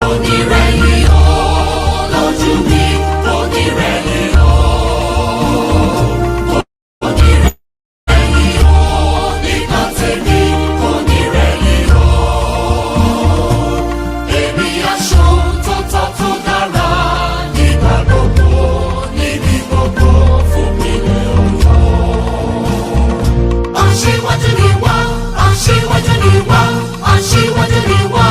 onírẹ̀yìn o lójú mi, onírẹ̀yìn o, onírẹ̀yìn o nígbà tèmi, onírẹ̀yìn o. Èmi aṣohun tó tọ́ tó dára nígbà gbogbo, níbi gbogbo fún ìpínlẹ̀ Ọ̀yọ́. Aṣíwájú ni wá, aṣíwájú ni wá, aṣíwájú ni wá.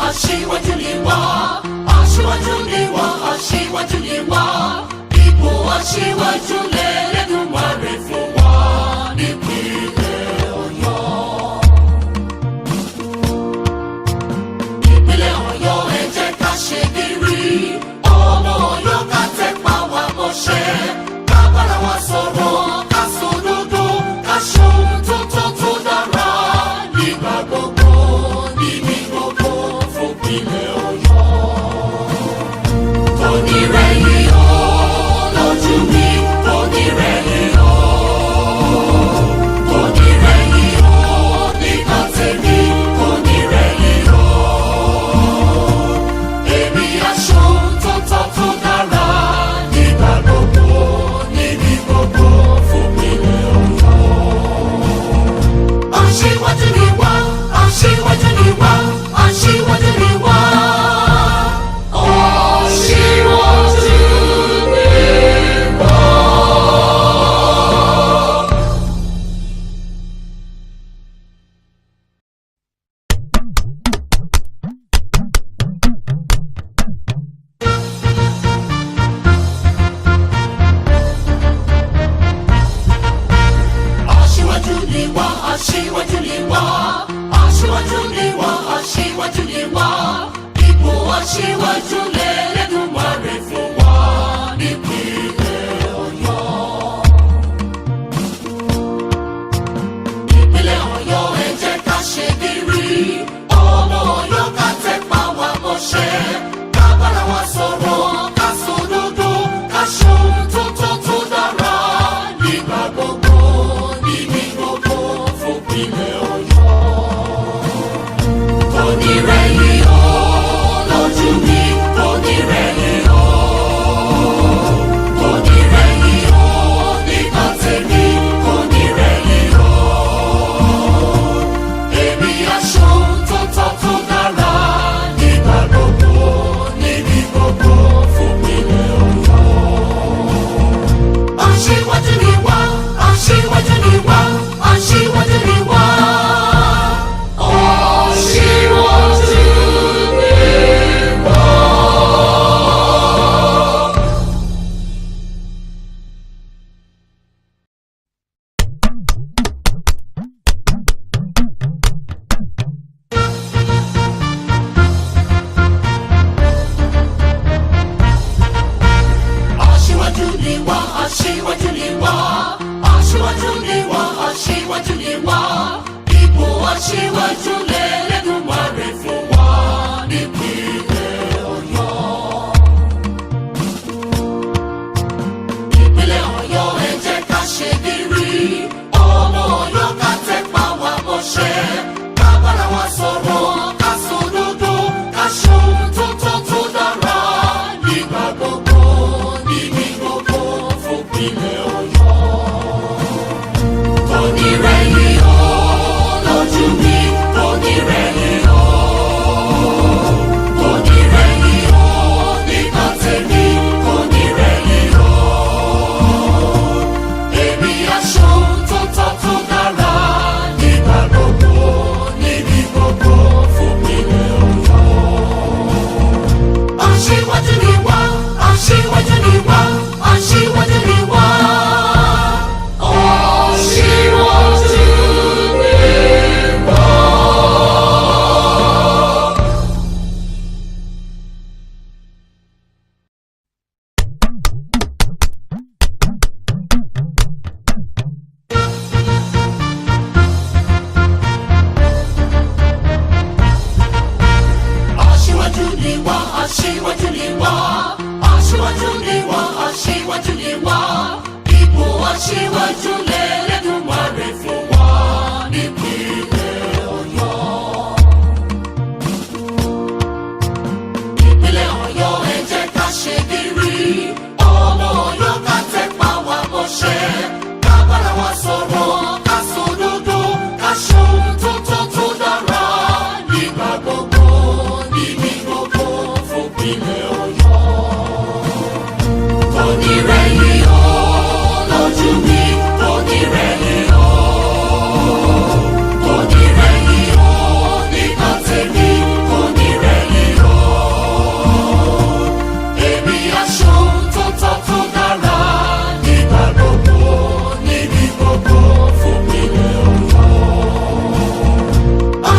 Aṣíwájú ni wá, aṣíwájú ni wá, aṣíwájú ni wá. Ipò aṣíwájú l'Ẹlẹ́dùmarè fún wa nípínlẹ̀ Ọ̀yọ́. Ìpínlẹ̀ Ọ̀yọ́ ẹ jẹ́ ká ṣe gírí, ọmọ Ọ̀yọ́ ká tẹpá wa mọ́ṣẹ́, ká bára wa sọ̀rọ̀, ká sòdodo, ká ṣohun tó tọ́ tó dára nígbà gbogbo, níbi gbogbo fún ìpínlẹ̀ Ọ̀yọ́. Onírẹ̀yìn o lójú mi, onírẹ̀yìn o, onírẹ̀yìn o nígbà tèmi, onírẹ̀yìn o. Èmi aṣohun tó tọ́ tó dára nígbà gbogbo, níbi gbogbo fún ìpínlẹ̀ Ọ̀yọ́. Aṣíwájú ni wá, aṣíwájú ni wá, aṣíwájú ni wá. Aṣíwájú ni wá, aṣíwájú ni wá, aṣíwájú ni wá, aṣíwájú ni wá. Ipò aṣíwájú l'Ẹlẹ́dùmarè fún wa nípínlẹ̀ Ọ̀yọ́. Ìpínlẹ̀ Ọ̀yọ́ ẹ jẹ́ ká ṣe gírí, ọmọ Ọ̀yọ́ ká tẹpá wa mọ́ṣẹ́, ká bára wa sọ̀rọ̀, ká sòdodo, ká ṣohun tó tọ́ tó dára nígbà gbogbo, níbi gbogbo fún ìpínlẹ̀ Ọ̀yọ́. Onírẹ̀yìn o lójú mi, onírẹ̀yìn o, onírẹ̀yìn o nígbà tèmi, onírẹ̀yìn o. Èmi aṣohun tó tọ́ tó dára nígbà gbogbo, níbi gbogbo fún ìpínlẹ̀ Ọ̀yọ́. Aṣíwájú ni wá, aṣíwájú ni wá, aṣíwájú ni wá.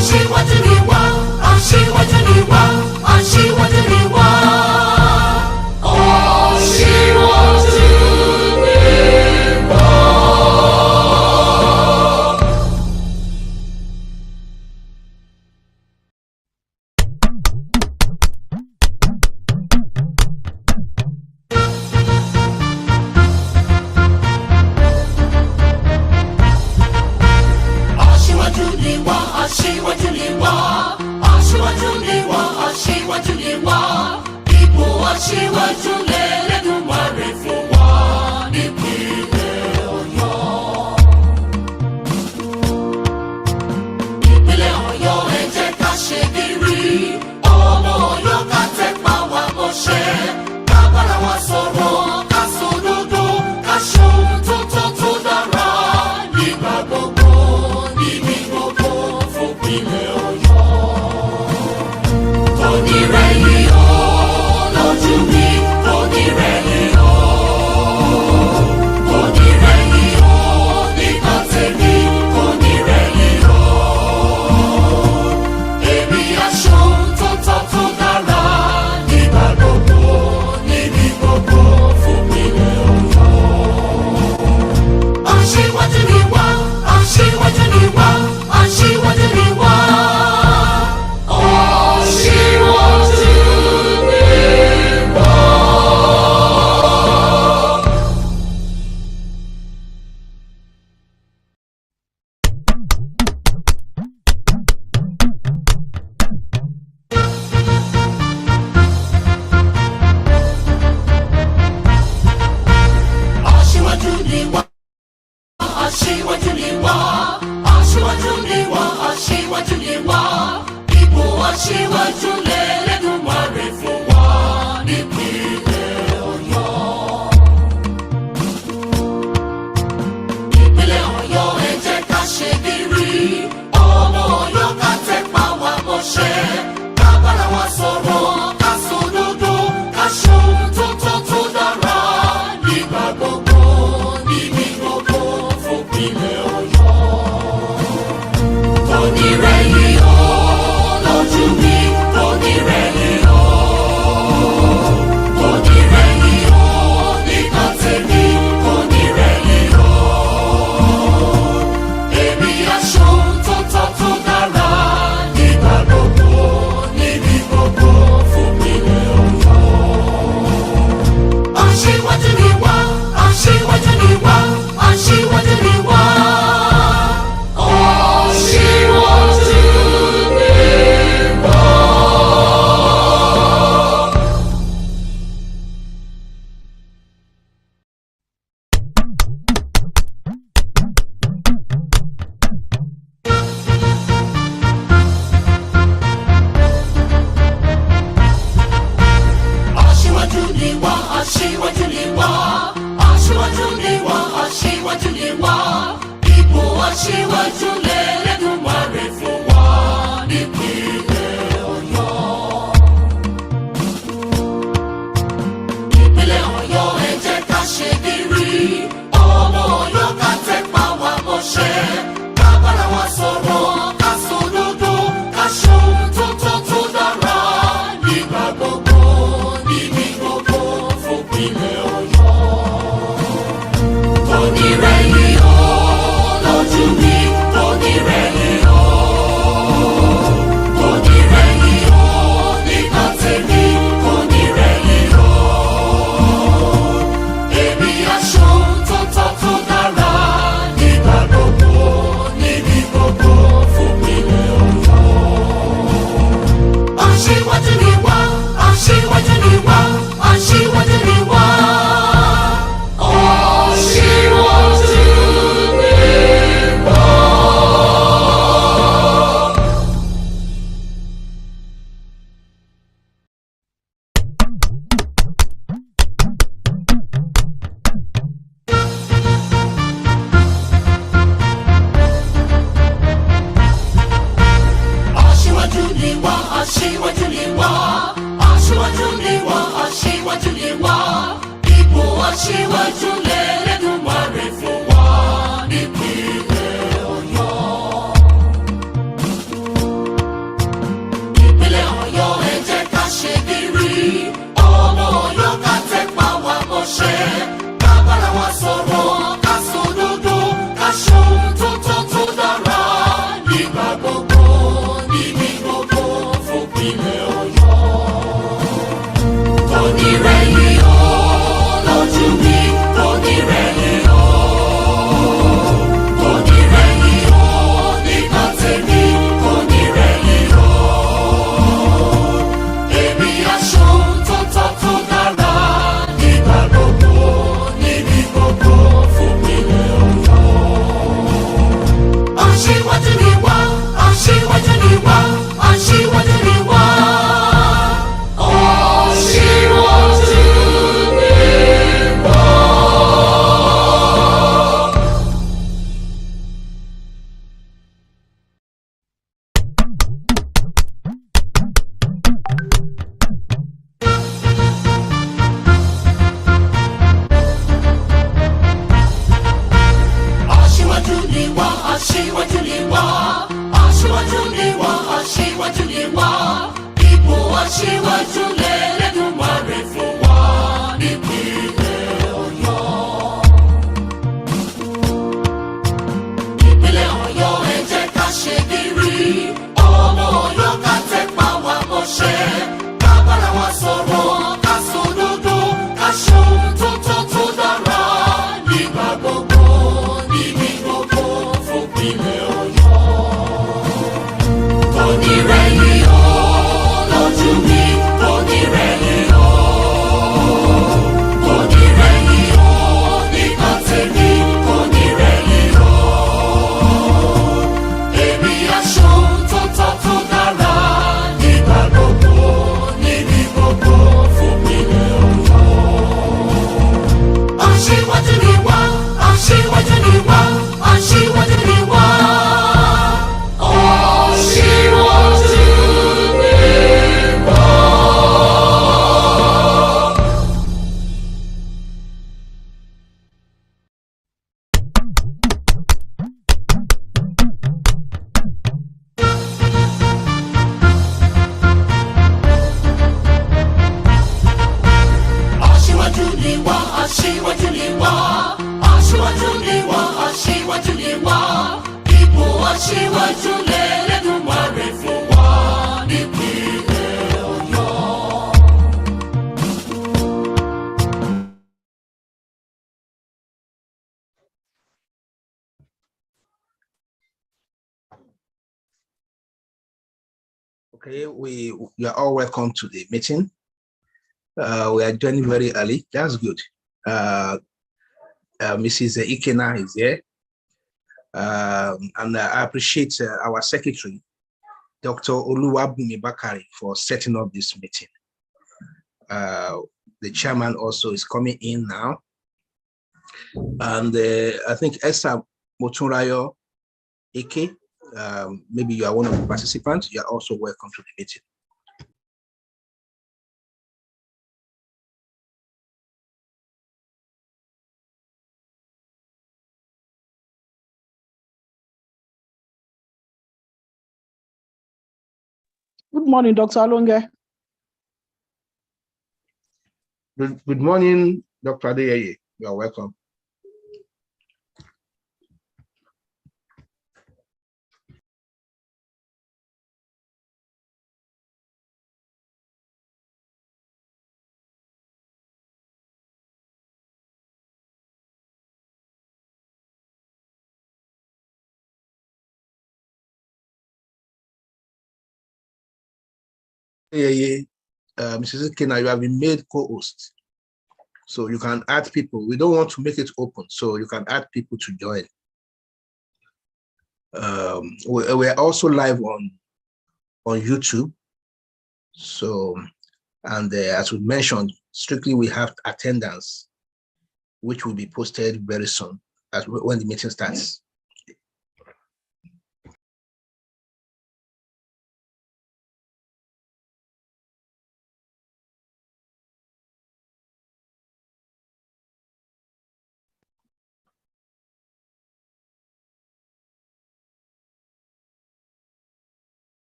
aṣíwájú ni wá, aṣíwájú ni wá, aṣíwájú ni wá. Aṣíwájú ni wá. Aṣíwájú ni wá, aṣíwájú ni wá, aṣíwájú ni wá, aṣíwájú ni wá. Ipò aṣíwájú l'Ẹlẹ́dùmarè fún wa nípínlẹ̀ Ọ̀yọ́. Ìpínlẹ̀ Ọ̀yọ́ ẹ jẹ́ ká ṣe gírí, ọmọ Ọ̀yọ́ ká tẹpá wa mọ́ṣẹ́, ká bára wa sọ̀rọ̀, ká sòdodo, ká ṣohun tó tọ́ tó dára nígbà gbogbo, níbi gbogbo fún ìpínlẹ̀ Ọ̀yọ́. Kò ní rẹ̀yìn o lójú mi, kò ní rẹ̀yìn o, kò ní rẹ̀yìn o nígbà tèmi, kò ní rẹ̀yìn o. Èmi aṣohun tó tọ́ tó dára nígbà gbogbo, níbi gbogbo fún ìpínlẹ̀ Ọ̀yọ́. Aṣíwájú ni wá, aṣíwájú ni wá, aṣíwájú ni wá. Aṣíwájú ni wá. Aṣíwájú ni wá, aṣíwájú ni wá, aṣíwájú ni wá, aṣíwájú ni wá. Ipò aṣíwájú l'Ẹlẹ́dùmarè fún wa nípínlẹ̀ Ọ̀yọ́. Ìpínlẹ̀ Ọ̀yọ́ ẹ jẹ́ ká ṣe gírí, ọmọ Ọ̀yọ́ ká tẹpá wa mọ́ṣẹ́, ká bára wa sọ̀rọ̀, ká sòdodo, ká ṣohun tó tọ́ tó dára nígbà gbogbo, níbi gbogbo fún ìpínlẹ̀ Ọ̀yọ́. Kò ní rẹ̀yìn o lójú mi, kò ní rẹ̀yìn o, kò ní rẹ̀yìn o nígbà tèmi, kò ní rẹ̀yìn o. Èmi aṣohun tó tọ́ tó dára nígbà gbogbo, níbi gbogbo fún ìpínlẹ̀ Ọ̀yọ́. Aṣíwájú ni wá, aṣíwájú ni wá, aṣíwájú ni wá. Aṣíwájú ni wá. Aṣíwájú ni wá, aṣíwájú ni wá, aṣíwájú ni wá, aṣíwájú ni wá. Ipò aṣíwájú l'Ẹlẹ́dùmarè fún wa nípínlẹ̀ Ọ̀yọ́. Ìpínlẹ̀ Ọ̀yọ́ ẹ jẹ́ ká ṣe gírí, ọmọ Ọ̀yọ́ ká tẹpá wa mọ́ṣẹ́, ká bára wa sọ̀rọ̀, ká sòdodo, ká ṣohun tó tọ́ tó dára nígbà gbogbo, níbi gbogbo fún ìpínlẹ̀ Ọ̀yọ́. Kò ní rẹ̀yìn o lójú mi, kò ní rẹ̀yìn o, kò ní rẹ̀yìn o nígbà tèmi, kò ní rẹ̀yìn o. Èmi aṣohun tó tọ́ tó dára nígbà gbogbo, níbi gbogbo fún ìpínlẹ̀ Ọ̀yọ́. Aṣíwájú ni wá, aṣíwájú ni wá, aṣíwájú ni wá. Aṣíwájú ni wá. Aṣíwájú ni wá, aṣíwájú ni wá, aṣíwájú ni wá, aṣíwájú ni wá. Ipò aṣíwájú l'Ẹlẹ́dùmarè fún wa nípínlẹ̀ Ọ̀yọ́. ni wá, aṣíwájú ni wá, aṣíwájú ni wá. Ipò aṣíwájú l'Ẹlẹ́dùmarè fún wa nípínlẹ̀ Ọ̀yọ́. Ìpínlẹ̀ Ọ̀yọ́ ẹ jẹ́ ká ṣe gírí, ọmọ Ọ̀yọ́ ká tẹpá wa mọ́ṣẹ́, ká bára wa sọ̀rọ̀, ká sòdodo, ká ṣohun tó tọ́ tó dára nígbà gbogbo, níbi gbogbo fún ìpínlẹ̀ Ọ̀yọ́. Kò ní rẹ̀yìn o lójú mi, kò ní rẹ̀yìn o, kò ní rẹ̀yìn o nígbà tèmi, kò ní rẹ̀yìn o. Èmi aṣohun tó tọ́ tó dára nígbà gbogbo, níbi gbogbo fún ìpínlẹ̀ Ọ̀yọ́. Aṣíwájú ni wá, aṣíwájú ni wá, aṣíwájú ni wá. Aṣíwájú ni wá. Aṣíwájú ni wá, aṣíwájú ni wá, aṣíwájú ni wá, aṣíwájú ni wá. Ipò aṣíwájú l'Ẹlẹ́dùmarè fún wa nípínlẹ̀ Ọ̀yọ́. Okay, we are all welcome to the meeting. We are joining very early. That's good. Mrs. Ikena is here. And I appreciate our secretary, Dr. Oluwabumi Bakari, for setting up this meeting. The chairman also is coming in now. And I think Esther Motunrayo Ike, maybe you are one of the participants. You are also welcome to the meeting. Good morning, Dr. Alonge. Good morning, Dr. Adeyeye. You are welcome. Mrs. Ikena, you have been made co-host. So you can add people. We don't want to make it open, so you can add people to join. We're also live on YouTube. So, and as we mentioned, strictly we have attendance, which will be posted very soon when the meeting starts.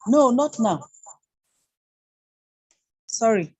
No, not now. Sorry.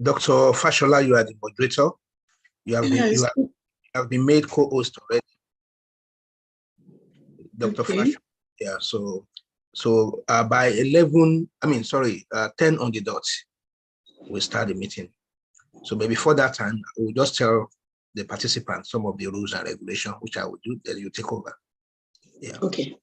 Dr. Fashola, you are the moderator. You have been made co-host already. Dr. Okay. Flash. Yeah, so by 11, 10 on the dot, we start the meeting. So maybe before that time, we'll just tell the participants some of the rules and regulations, which I will do, then you take over. Yeah. Okay.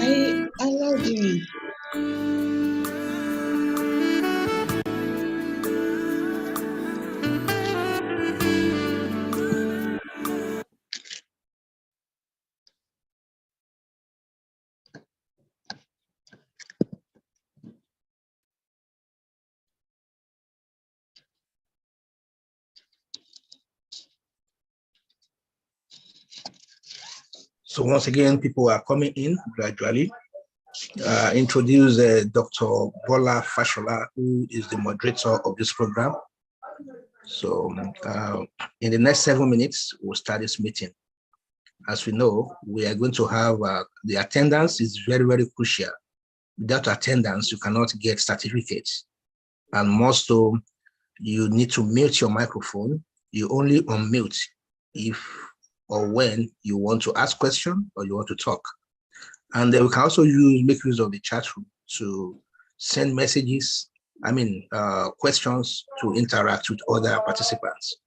I allowed you in. So once again, people are coming in gradually. Introduce Dr. Bola Fashola, who is the moderator of this program. So in the next 7 minutes, we'll start this meeting. As we know, we are going to have the attendance is very, very crucial. Without attendance, you cannot get certificates. And more so, you need to mute your microphone. You only unmute if or when you want to ask questions or you want to talk. And we can also make use of the chat room to send messages, questions, to interact with other participants.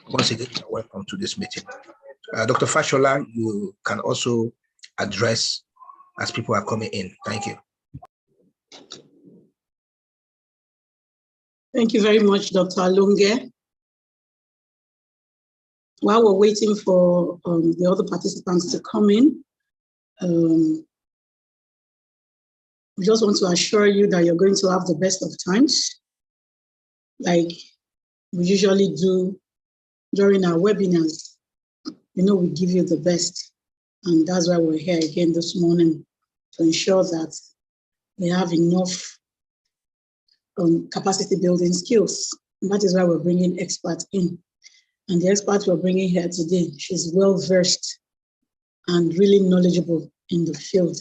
Once again, you're welcome to this meeting. Dr. Fashola, you can also address as people are coming in. Thank you. Thank you very much, Dr. Alonge. While we're waiting for the other participants to come in, we just want to assure you that you're going to have the best of times, like we usually do during our webinars. You know, we give you the best, and that's why we're here again this morning, to ensure that we have enough capacity building skills. And that is why we're bringing experts in. And the expert we're bringing here today, she's well-versed and really knowledgeable in the field.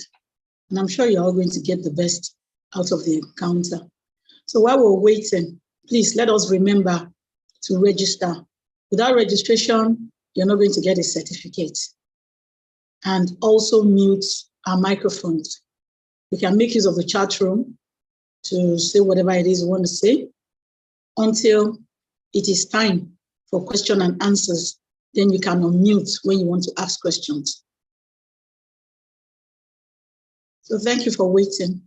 And I'm sure you're all going to get the best out of the encounter. So while we're waiting, please let us remember to register. Without registration, you're not going to get a certificate. And also mute our microphones. We can make use of the chat room to say whatever it is you want to say until it is time for question and answers. Then you can unmute when you want to ask questions. So thank you for waiting.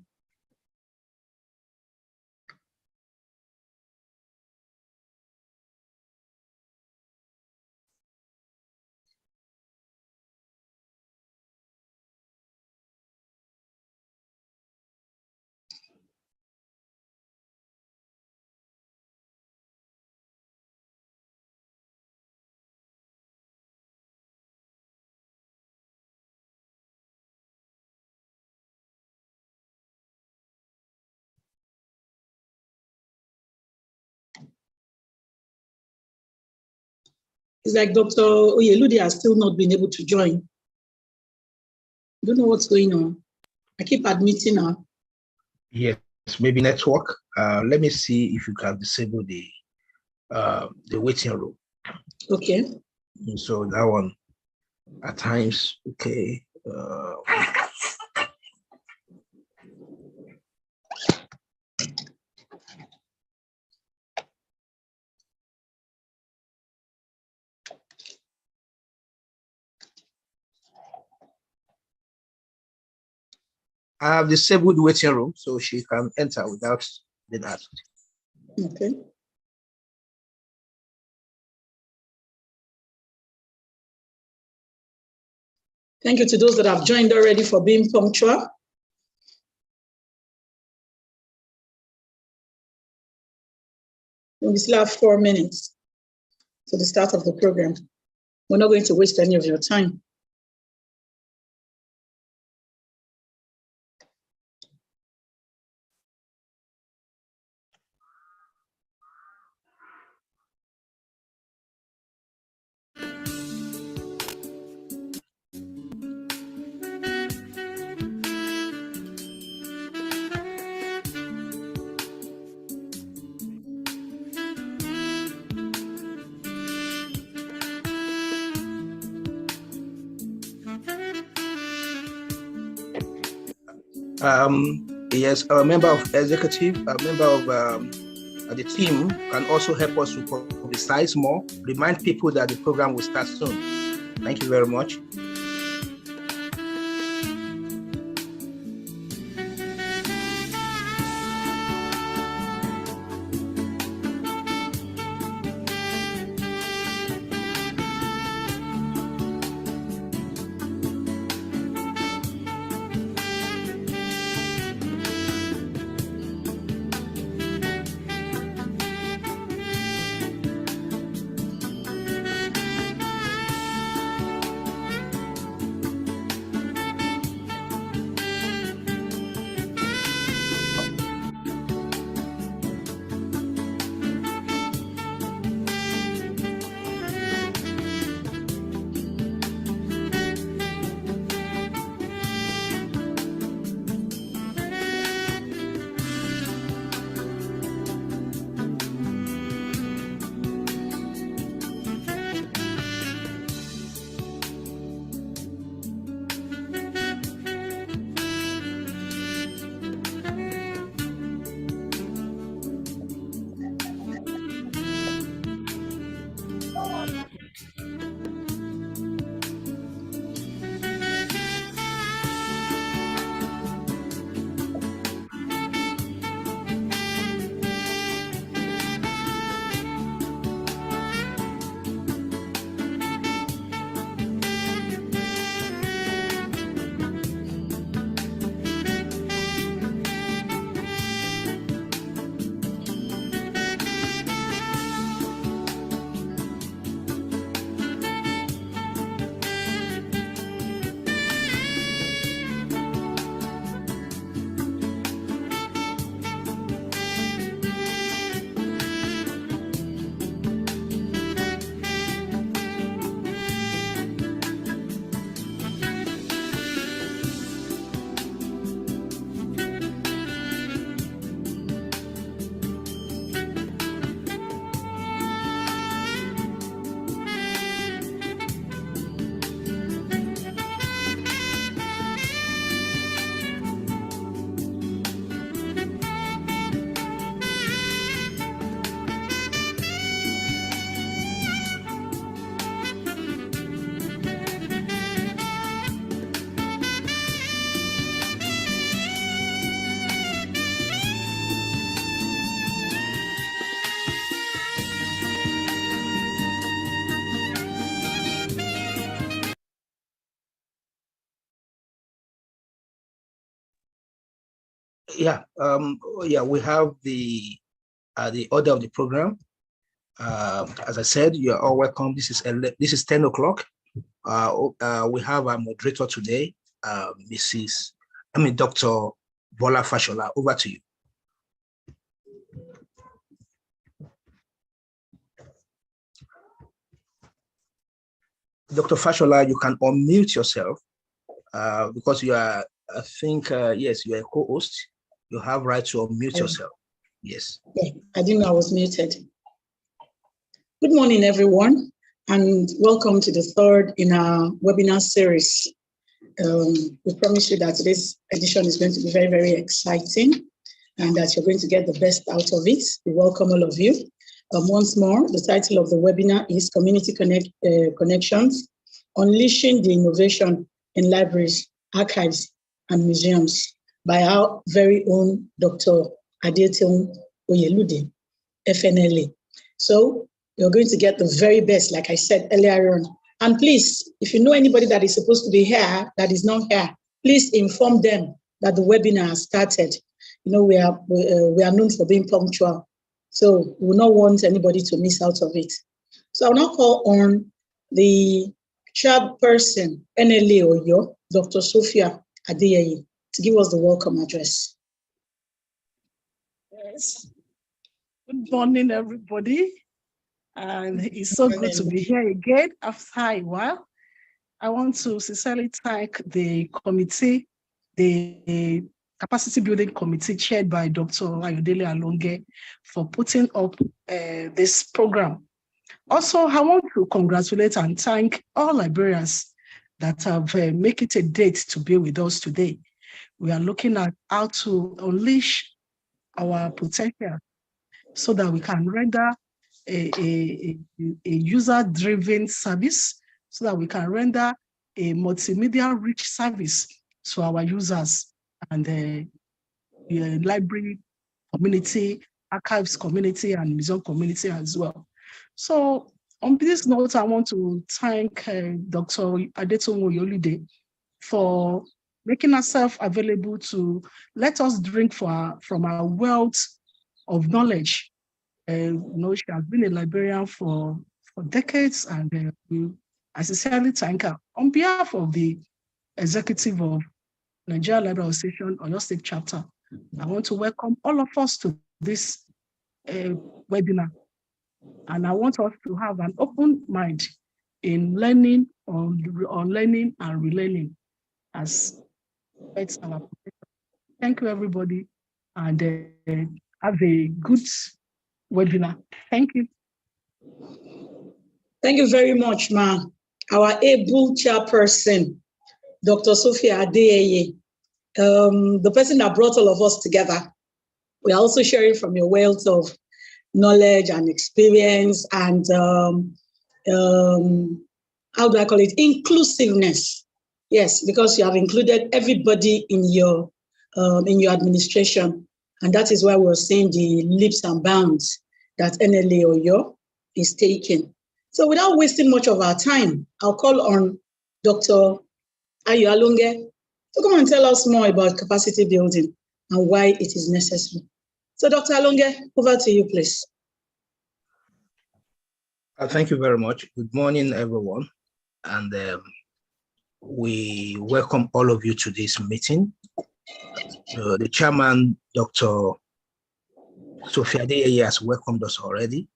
It's like Dr. Oyeludi has still not been able to join. I don't know what's going on. I keep admitting her. Yes, maybe network. Let me see if you can disable the waiting room. Okay. So that one at times, okay. I have disabled waiting room, so she can enter without being asked. Okay. Thank you to those that have joined already for being punctual. And we still have 4 minutes to the start of the program. We're not going to waste any of your time. Yes, a member of executive, a member of the team can also help us to publicize more, remind people that the program will start soon. Thank you very much. We have the order of the program. As I said, you're all welcome. This is 10 o'clock. We have our moderator today, Dr. Bola Fashola. Over to you. Dr. Fashola, you can unmute yourself because you are, I think, yes, you are a co-host. You have right to unmute yourself. Yes. Yeah, I didn't know I was muted. Good morning, everyone, and welcome to the third in our webinar series. We promise you that today's edition is going to be very, very exciting and that you're going to get the best out of it. We welcome all of you. Once more, the title of the webinar is Community Connections, Unleashing the Innovation in Libraries, Archives, and Museums by our very own Dr. Adeteun Oyelude, FNLA. So you're going to get the very best, like I said earlier on. And please, if you know anybody that is supposed to be here, that is not here, please inform them that the webinar has started. You know, we are known for being punctual. So we will not want anybody to miss out of it. So I'll now call on the chairperson, NLA Oyo, Dr. Sophia Adeyeye, to give us the welcome address. Yes. Good morning, everybody. And it's so good to be here again after a while. I want to sincerely thank the committee, the Capacity Building Committee chaired by Dr. Ayodele Alonge for putting up this program. Also, I want to congratulate and thank all librarians that have made it a date to be with us today. We are looking at how to unleash our potential so that we can render a user-driven service, so that we can render a multimedia-rich service to our users and the library community, archives community, and museum community as well. So on this note, I want to thank Dr. Adeteun Oyelude for making herself available to let us drink from our wealth of knowledge. You know, she has been a librarian for decades, and I sincerely thank her. On behalf of the executive of Nigeria Library Association, Oyo State Chapter, I want to welcome all of us to this webinar. And I want us to have an open mind in learning, on learning and relearning as it's our profession. Thank you, everybody, and have a good webinar. Thank you. Thank you very much, Ma. Our able chairperson, Dr. Sophia Adeyeye, the person that brought all of us together. We are also sharing from your wealth of knowledge and experience and how do I call it? Inclusiveness. Yes, because you have included everybody in your administration. And that is why we're seeing the leaps and bounds that NLA Oyo is taking. So without wasting much of our time, I'll call on Dr. Ayo Alonge to come and tell us more about capacity building and why it is necessary. So Dr. Alonge, over to you, please. Thank you very much. Good morning, everyone. And we welcome all of you to this meeting. The chairman, Dr. Sophia Adeyeye, has welcomed us already.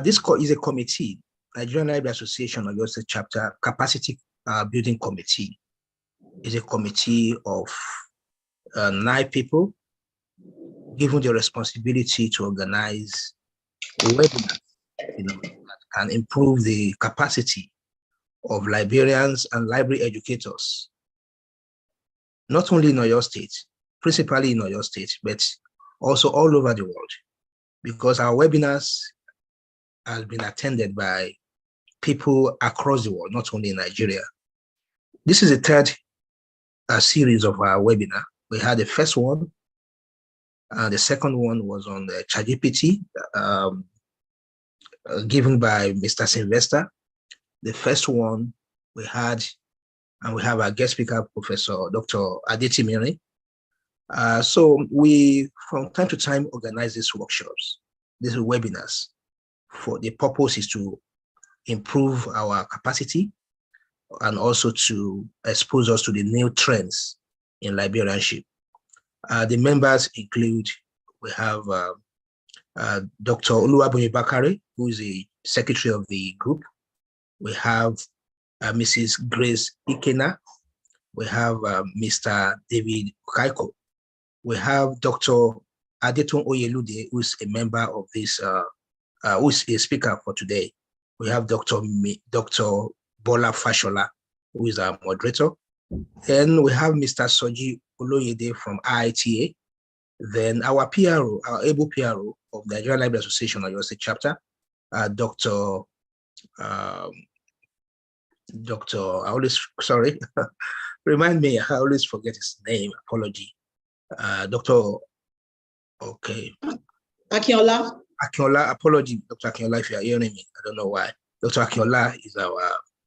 This is a committee, Nigerian Library Association of Oyo State Chapter Capacity Building Committee. Is a committee of 9 people given the responsibility to organize webinars, that can improve the capacity of librarians and library educators, not only in Oyo State, principally in Oyo State, but also all over the world, because our webinars have been attended by people across the world, not only in Nigeria. This is the third series of our webinar. We had the first one, the second one was on the ChatGPT, given by Mr. Sylvester. The first one we had, and we have our guest speaker, Professor Dr. Aditi Miri. So we, from time to time, organize these workshops, these webinars. For the purpose is to improve our capacity and also to expose us to the new trends in librarianship. The members include, we have Dr. Oluwabunmi Bakare, who is the secretary of the group. We have Mrs. Grace Ikena. We have Mr. David Kaiko. We have Dr. Adetun Oyelude, who is a member of this, who is a speaker for today. We have Dr. Bola Fashola, who is our moderator. Then we have Mr. Soji Oloyede from IITA. Then our PRO, our able PRO of the Nigerian Library Association, Oyo State chapter, Dr. I always, sorry, remind me, I always forget his name, apology. Dr. Okay. Akinola. Akinola, apology, Dr. Akinola, if you are hearing me, I don't know why. Dr. Akinola is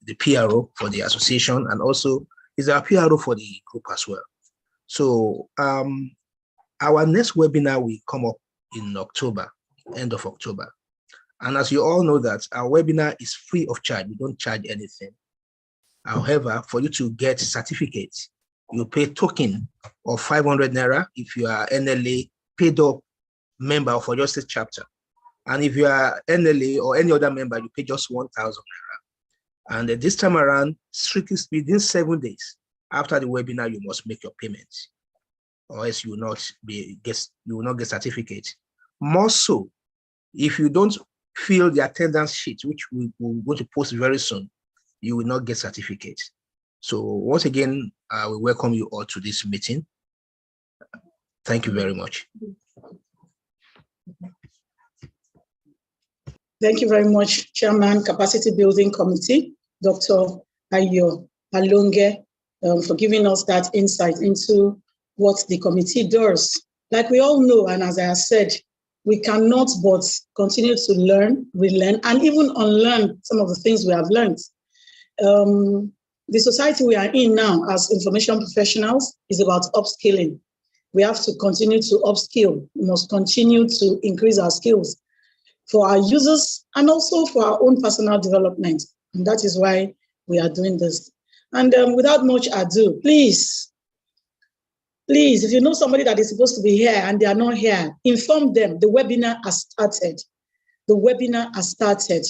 the PRO for the association and also is our PRO for the group as well. So our next webinar will come up in October, end of October. And as you all know that our webinar is free of charge. We don't charge anything. However, for you to get certificates, you pay token of 500 Naira if you are NLA paid up member of Oyo State chapter. And if you are NLA or any other member, you pay just 1,000 Naira. And this time around, strictly within 7 days after the webinar, you must make your payment, or else you will not get certificate. More so, if you don't fill the attendance sheet, which we will go to post very soon, you will not get certificate. So once again, we welcome you all to this meeting. Thank you very much. Thank you very much, Chairman, Capacity Building Committee, Dr. Ayo Alonge, for giving us that insight into what the committee does. Like we all know, and as I have said, we cannot but continue to learn, relearn, and even unlearn some of the things we have learned. The society we are in now as information professionals is about upskilling. We have to continue to upskill. We must continue to increase our skills for our users and also for our own personal development. And that is why we are doing this. And without much ado, please, if you know somebody that is supposed to be here and they are not here, inform them the webinar has started. The webinar has started.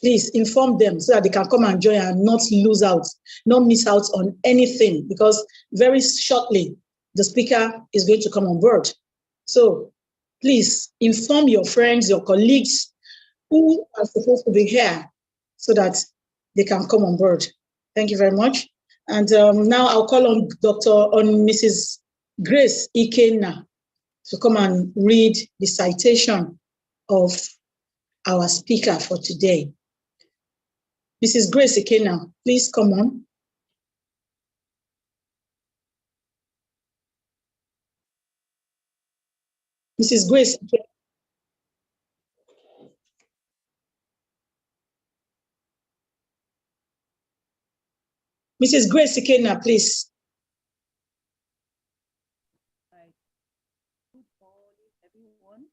Please inform them so that they can come and join and not lose out, not miss out on anything, because very shortly, the speaker is going to come on board. So please inform your friends, your colleagues who are supposed to be here so that they can come on board. Thank you very much. And now I'll call on Mrs. Grace Ikena to come and read the citation of our speaker for today. Mrs. Grace Ikena, please come on. Mrs. Grace Ikena. Mrs. Grace Ikena, please. Good morning, everyone.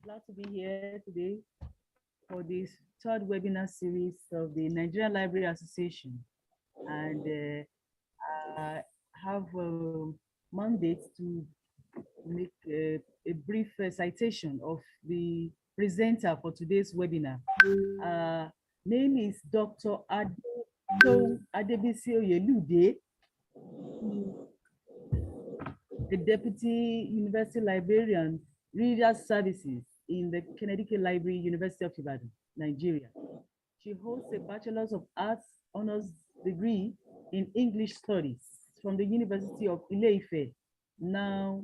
Glad to be here today for this third webinar series of the Nigerian Library Association. And I have a mandate to make a brief citation of the presenter for today's webinar. Name is Dr. Adebisi Oyelude, the Deputy University Librarian, Reader Services in the Connecticut Library, University of Ibadan, Nigeria. She holds a Bachelor's of Arts Honors degree in English Studies from the University of Ile-Ife, now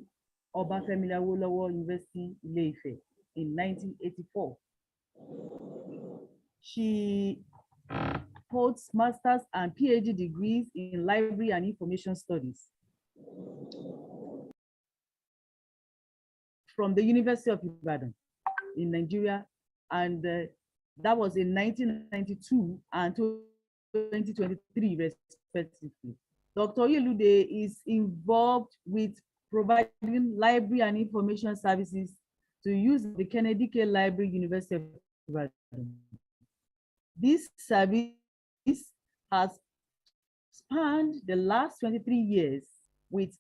Obafemi Awolowo University, Ile-Ife, in 1984. She holds master's and PhD degrees in Library and Information Studies from the University of Ibadan in Nigeria, and that was in 1992 and 2023 respectively. Dr. Yelude is involved with providing library and information services to use the Kennedy K Library, University of Ibadan. This service has spanned the last 23 years with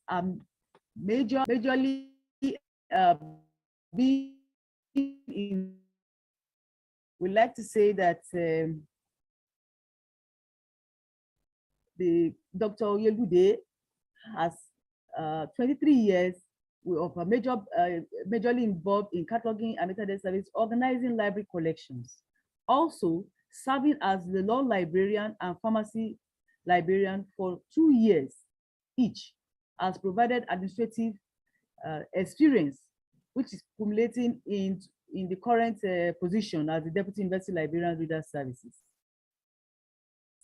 majorly being in, we like to say that the Dr. Yelude has 23 years of a majorly involved in cataloging and metadata service, organizing library collections, also serving as the law librarian and pharmacy librarian for 2 years each, has provided administrative experience, which is accumulating in the current position as the Deputy University Librarian Reader Services.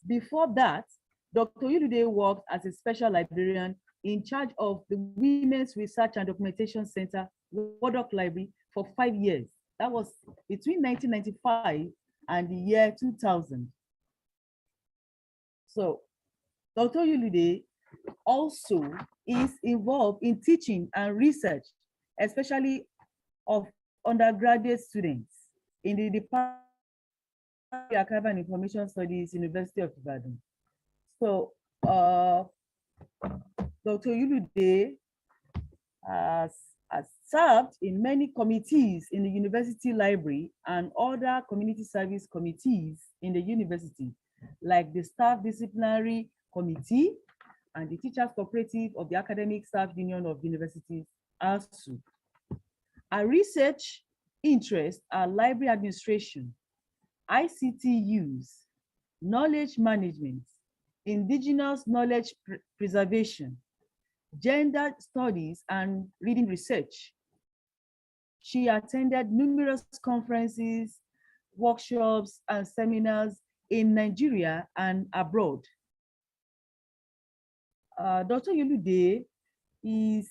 Before that, Dr. Yelude worked as a special librarian in charge of the Women's Research and Documentation Center, Wardock Library, for 5 years. That was between 1995 and the year 2000. So Dr. Yelude also is involved in teaching and research, especially of undergraduate students in the Department of Archival and Information Studies, University of Ibadan. So Dr. Yelude has served in many committees in the university library and other community service committees in the university, like the Staff Disciplinary Committee and the Teachers Cooperative of the Academic Staff Union of Universities, ASU. Our research interests are library administration, ICT use, knowledge management, indigenous knowledge preservation, gender studies, and reading research. She attended numerous conferences, workshops, and seminars in Nigeria and abroad. Dr. Yelude is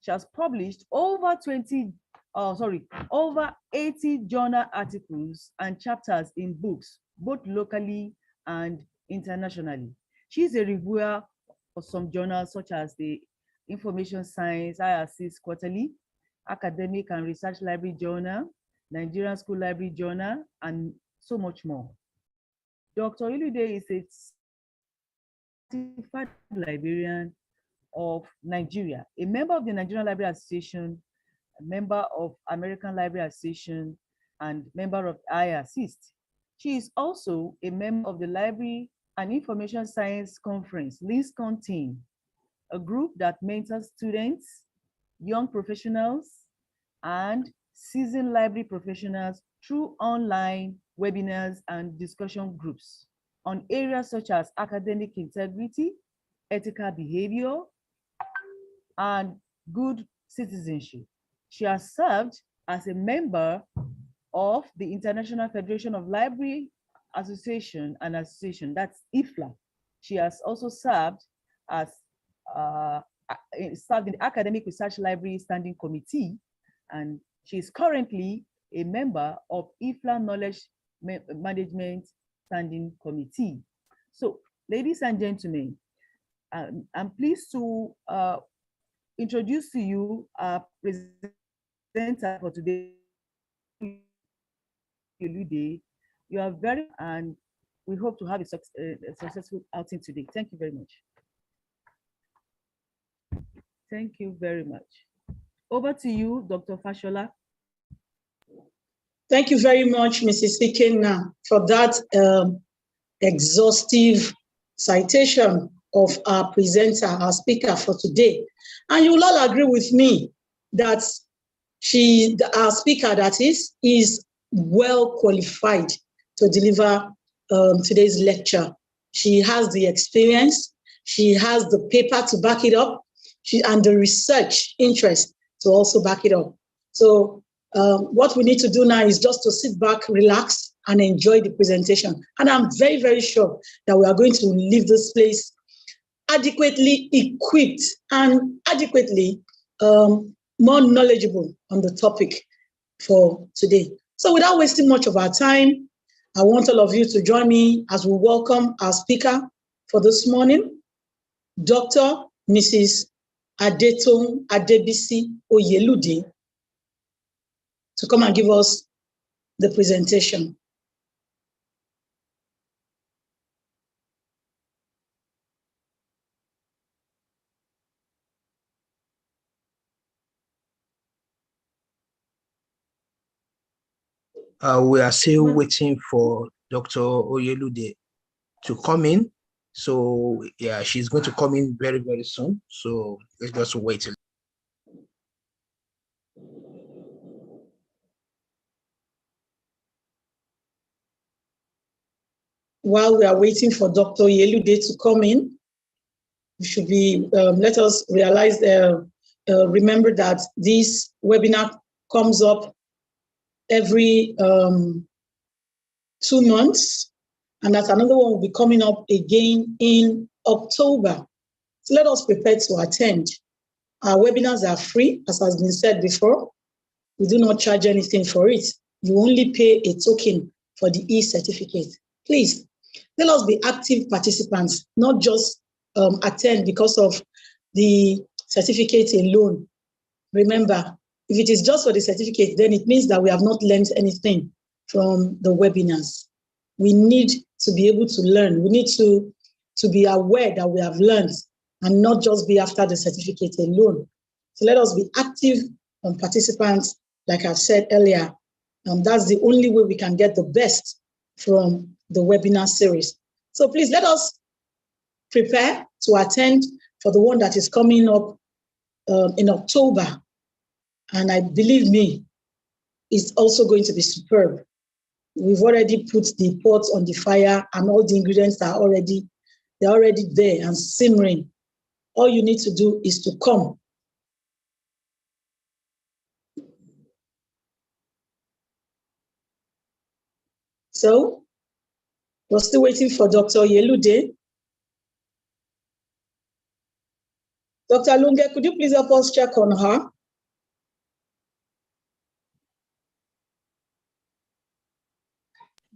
she has published over 80 journal articles and chapters in books, both locally and internationally. She's a reviewer for some journals such as the Information Science, IRC's Quarterly, Academic and Research Library Journal, Nigerian School Library Journal, and so much more. Dr. Yelude is a certified librarian of Nigeria, a member of the Nigerian Library Association, a member of American Library Association, and member of IASIST. She is also a member of the Library and Information Science Conference, LINSCON team, a group that mentors students, young professionals, and seasoned library professionals through online webinars and discussion groups on areas such as academic integrity, ethical behavior, and good citizenship. She has served as a member of the International Federation of Library Association, that's IFLA. She has also served as in the Academic Research Library Standing Committee, and she is currently a member of IFLA Knowledge Management Standing Committee. So, ladies and gentlemen, I'm pleased to introduce to you our presenter for today, Yelude. You are very, and we hope to have a successful outing today. Thank you very much. Thank you very much. Over to you, Dr. Fashola. Thank you very much, Mrs. Ikenna, for that exhaustive citation of our presenter, our speaker for today. And you will all agree with me that our speaker, that is well qualified to deliver today's lecture. She has the experience, she has the paper to back it up, and the research interest to also back it up. So what we need to do now is just to sit back, relax, and enjoy the presentation. And I'm very, very sure that we are going to leave this place adequately equipped and adequately more knowledgeable on the topic for today. So without wasting much of our time, I want all of you to join me as we welcome our speaker for this morning, Dr. Mrs. Adetong Adebisi Oyelude, to come and give us the presentation. We are still waiting for Dr. Oyelude to come in. So yeah, she's going to come in very, very soon. So let's just wait. While we are waiting for Dr. Oyelude to come in, we should be, let us realize, remember that this webinar comes up every 2 months, and that another one will be coming up again in October. So let us prepare to attend. Our webinars are free, as has been said before. We do not charge anything for it. You only pay a token for the e-certificate. Please, let us be active participants, not just attend because of the certificate alone. Remember, if it is just for the certificate, then it means that we have not learned anything from the webinars. We need to be able to learn. We need to be aware that we have learned and not just be after the certificate alone. So let us be active participants, like I've said earlier. That's the only way we can get the best from the webinar series. So please let us prepare to attend for the one that is coming up in October. And I believe me, it's also going to be superb. We've already put the pots on the fire and all the ingredients are already there and simmering. All you need to do is to come. So we're still waiting for Dr. Oyelude. Dr. Lunge, could you please help us check on her?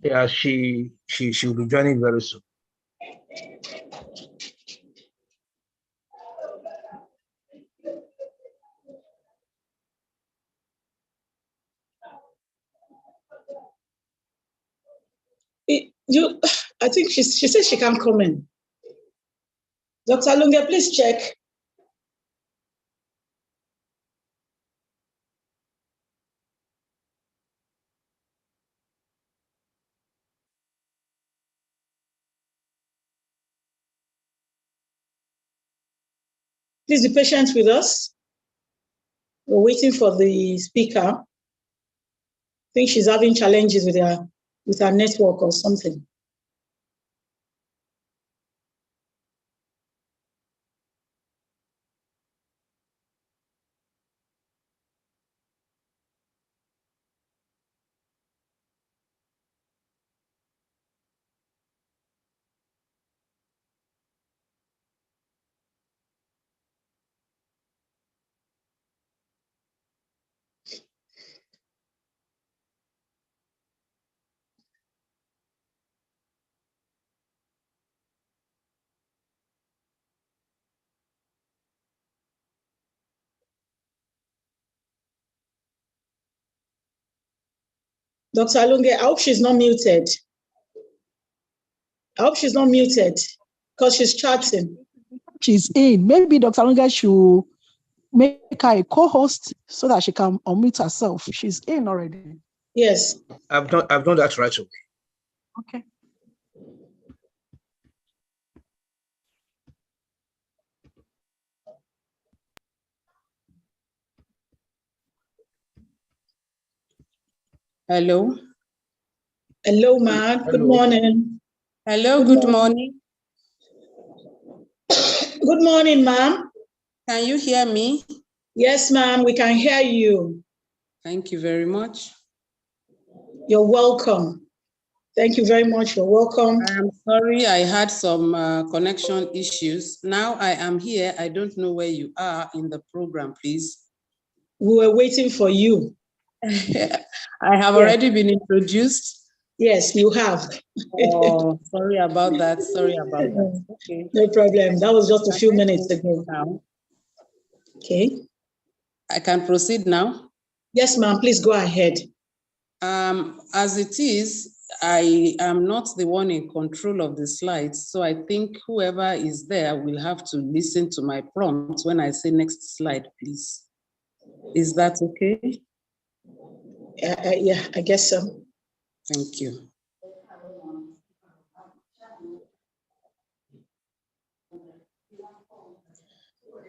Yeah, she'll be joining very soon. I think she says she can't come in. Dr. Lunge, please check. Please be patient with us. We're waiting for the speaker. I think she's having challenges with her network or something. Dr. Alunge, I hope she's not muted. I hope she's not muted because she's chatting. She's in. Maybe Dr. Alunge should make her a co-host so that she can unmute herself. She's in already. Yes. I've done that right away. Okay. Hello. Hello, ma'am. Good morning. Hello, good morning. Good morning, ma'am. Can you hear me? Yes, ma'am, we can hear you. Thank you very much. You're welcome. Thank you very much. You're welcome. I'm sorry, I had some connection issues. Now I am here. I don't know where you are in the program, please. We were waiting for you. I have already been introduced. Yes, you have. Oh, sorry about that. Sorry about that. Okay. No problem. That was just a few minutes ago. Now, Okay. I can proceed now. Yes, ma'am. Please go ahead. As it is, I am not the one in control of the slides, so I think whoever is there will have to listen to my prompt when I say next slide, please. Is that okay? Yeah, I guess so. Thank you.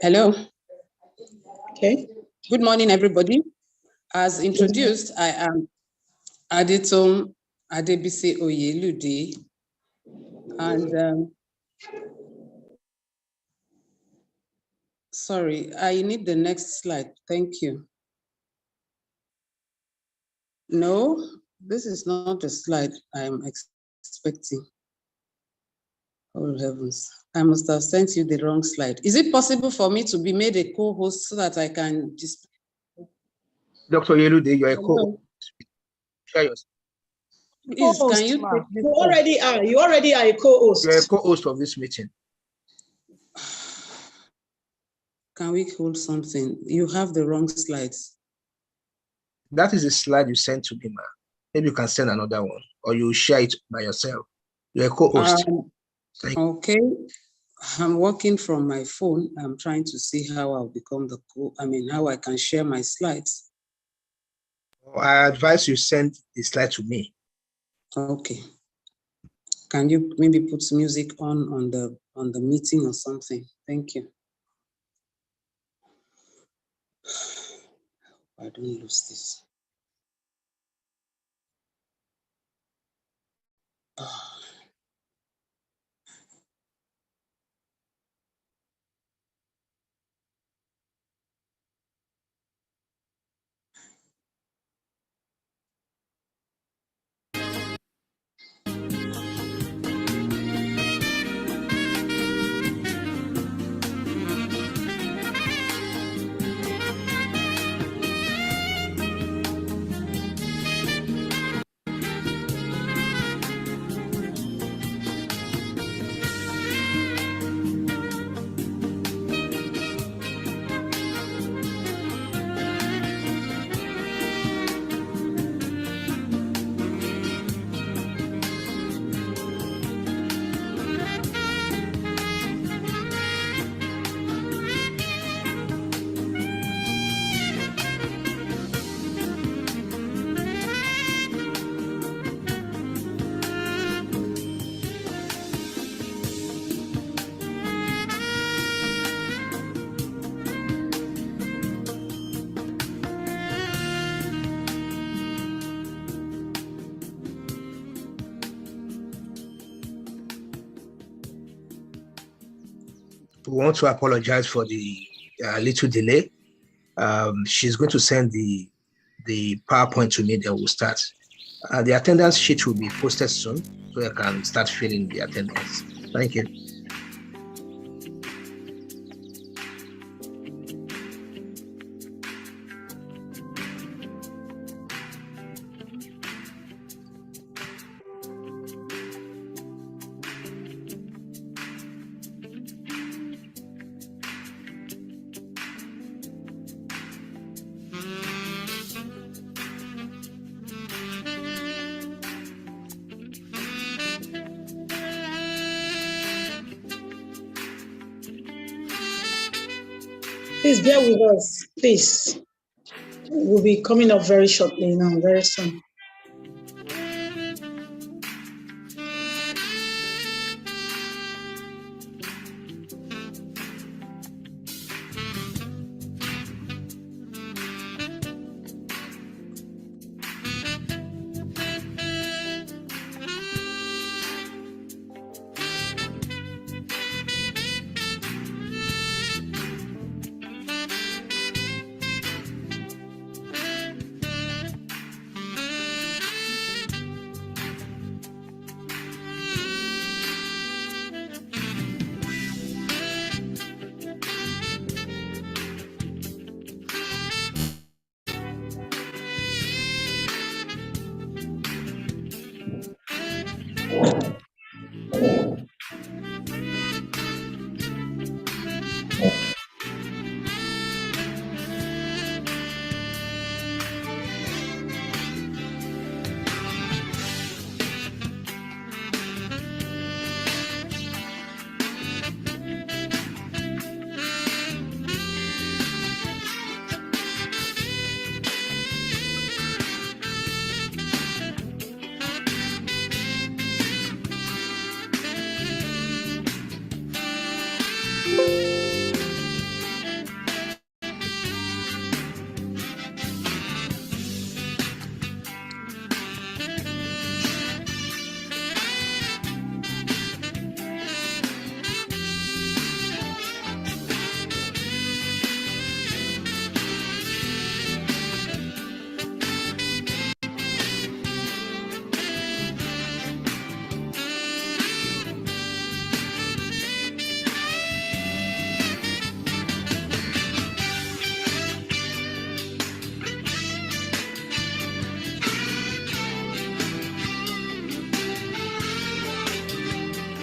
Hello. Okay. Good morning, everybody. As introduced, I am Adetom Adebisi Oyelude, and sorry, I need the next slide. Thank you. No, this is not the slide I'm expecting. Oh heavens, I must have sent you the wrong slide. Is it possible for me to be made a co-host so that I can just... Dr. Yelude, you're a co-host. Share your... Please, can you Ma. take this? You already are a co-host. You're a co-host of this meeting. Can we hold something? You have the wrong slides. That is the slide you sent to me, man. Maybe you can send another one, or you share it by yourself. You're a co-host. Okay, I'm working from my phone. I'm trying to see how I'll become how I can share my slides. I advise you send the slide to me. Okay. Can you maybe put music on the meeting or something? Thank you. I don't lose this. Oh. We want to apologize for the little delay. She's going to send the PowerPoint to me, then we'll start. The attendance sheet will be posted soon, so you can start filling the attendance. Thank you. Please bear with us, please. We'll be coming up very shortly now, very soon.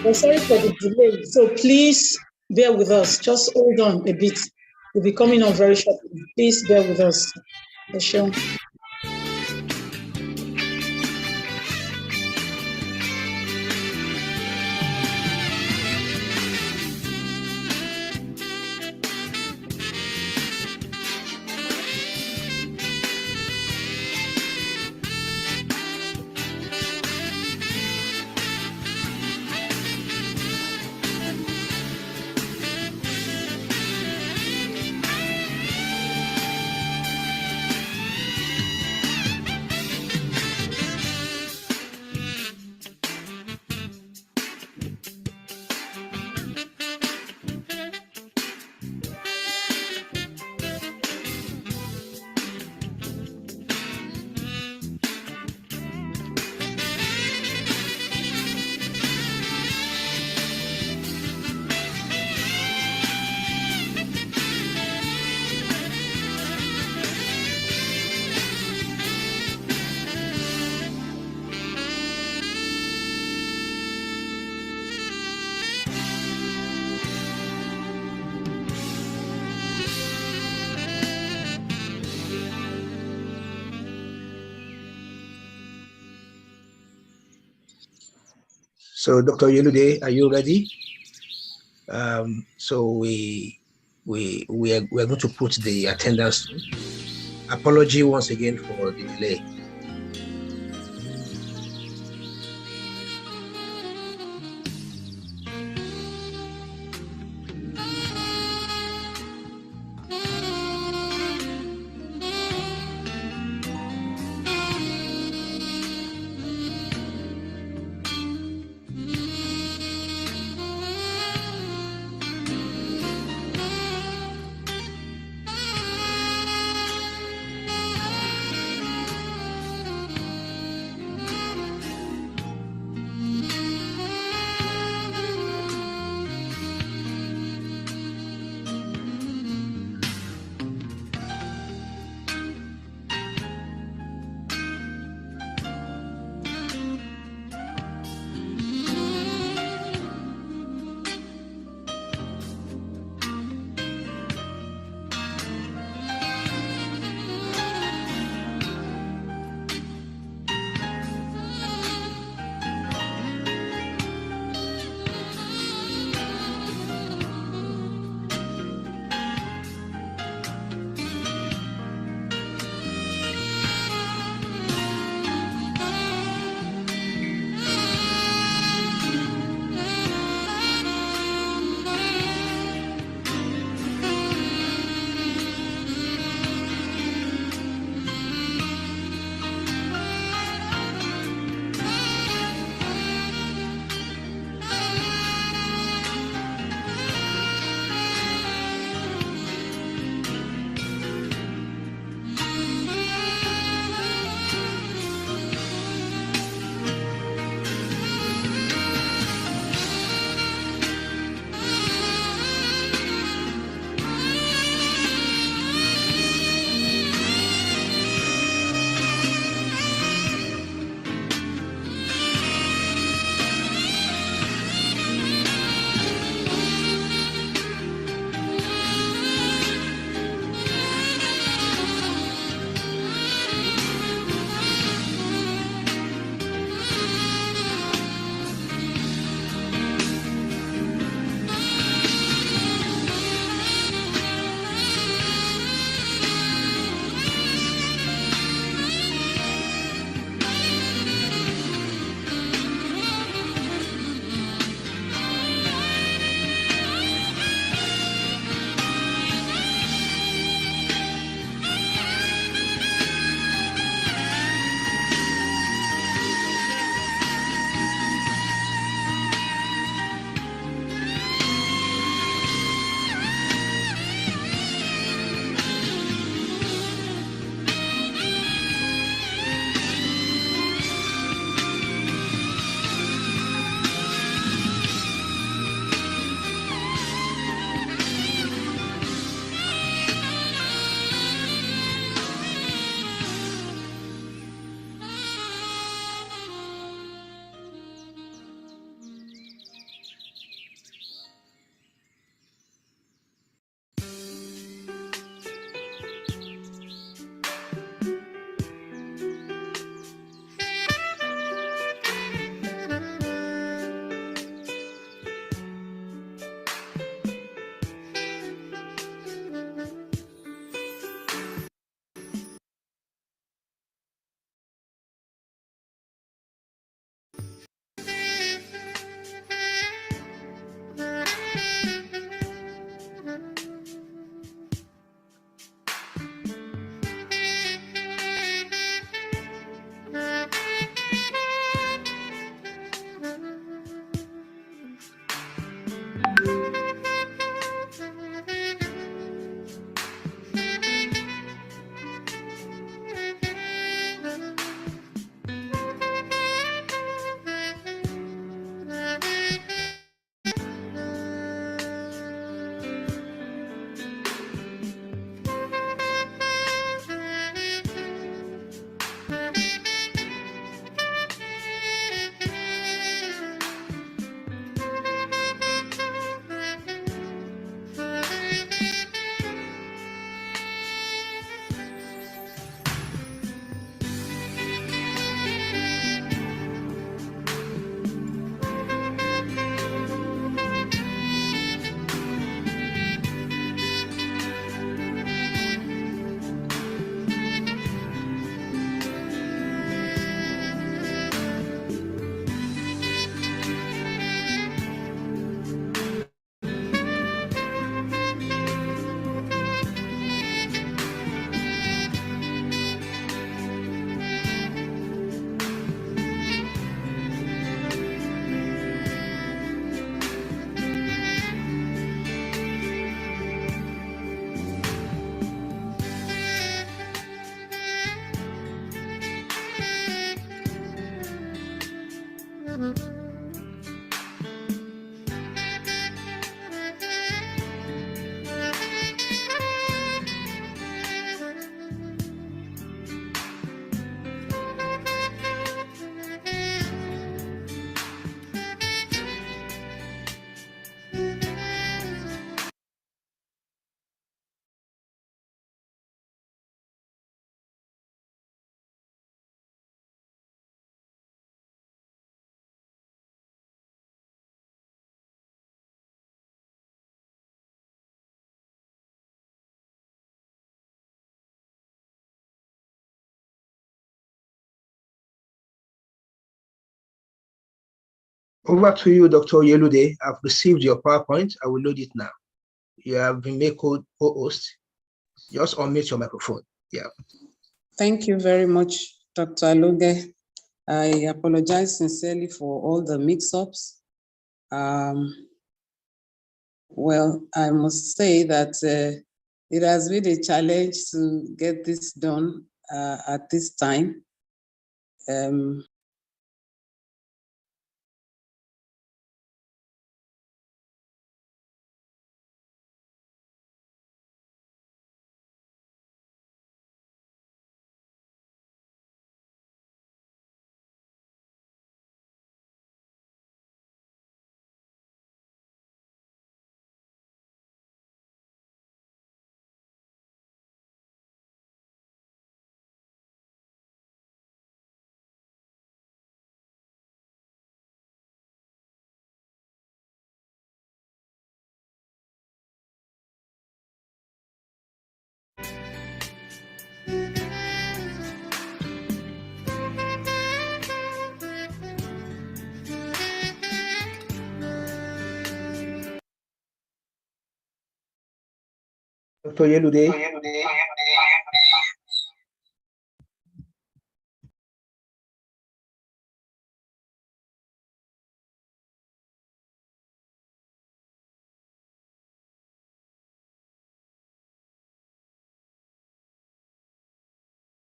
We're sorry for the delay. So please bear with us. Just hold on a bit. We'll be coming on very shortly. Please bear with us. Michelle. So Dr. Yelude, are you ready? So we are going to put the attendance. Apology once again for the delay. Over to you, Dr. Yelude. I've received your PowerPoint. I will load it now. You have been made co-host. Just unmute your microphone. Yeah. Thank you very much, Dr. Aloge. I apologize sincerely for all the mix-ups. Well, I must say that it has been a challenge to get this done at this time. Dr. Yelude.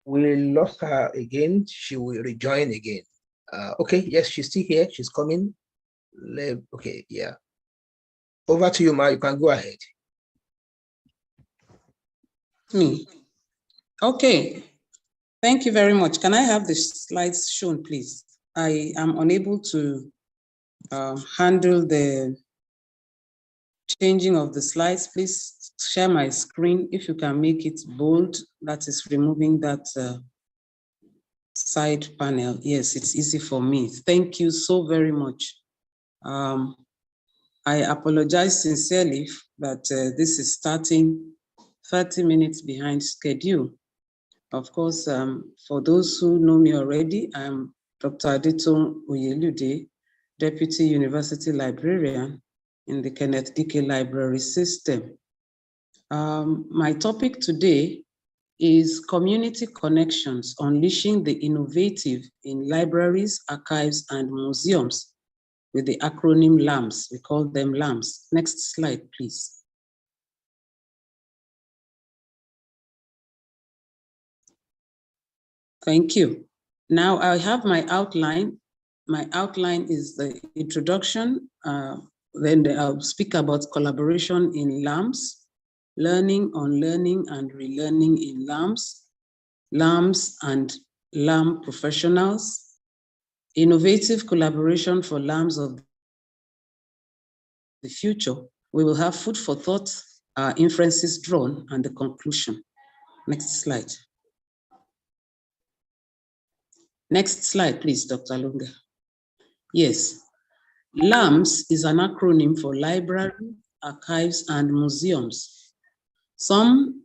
We lost her again. She will rejoin again. Okay, yes, she's still here. She's coming. Okay, yeah. Over to you, Ma. You can go ahead. Me. Okay. Thank you very much. Can I have the slides shown, please? I am unable to handle the changing of the slides. Please share my screen. If you can make it bold, that is removing that side panel. Yes, it's easy for me. Thank you so very much. I apologize sincerely that this is starting 30 minutes behind schedule. Of course, for those who know me already, I'm Dr. Adito Oyelude, Deputy University Librarian in the Kenneth Dike Library System. My topic today is Community Connections, Unleashing the Innovative in Libraries, Archives, and Museums with the acronym LAMs. We call them LAMs. Next slide, please. Thank you. Now I have my outline. My outline is the introduction. Then I'll speak about collaboration in LAMs, learning, unlearning, and relearning in LAMs, LAMs and LAM professionals, innovative collaboration for LAMs of the future. We will have food for thought, inferences drawn, and the conclusion. Next slide. Next slide, please, Dr. Lunga. Yes, LAMS is an acronym for Library, Archives, and Museums. Some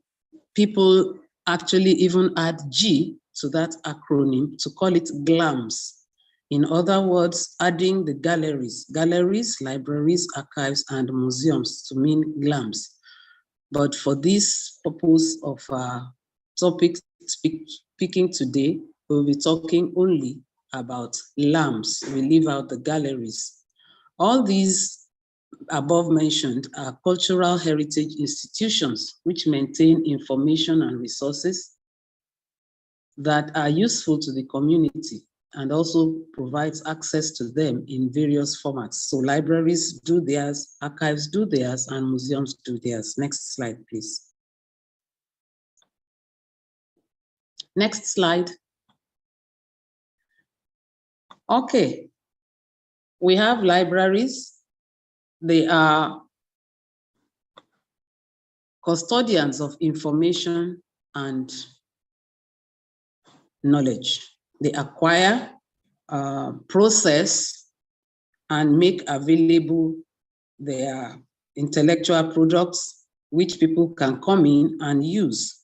people actually even add G to that acronym to call it GLAMS. In other words, adding the galleries, libraries, archives, and museums to mean GLAMS. But for this purpose of topic speaking today, we'll be talking only about LAMs. We leave out the galleries. All these above mentioned are cultural heritage institutions which maintain information and resources that are useful to the community and also provides access to them in various formats. So libraries do theirs, archives do theirs, and museums do theirs. Next slide, please. Next slide. Okay, we have libraries. They are custodians of information and knowledge. They acquire, process, and make available their intellectual products, which people can come in and use.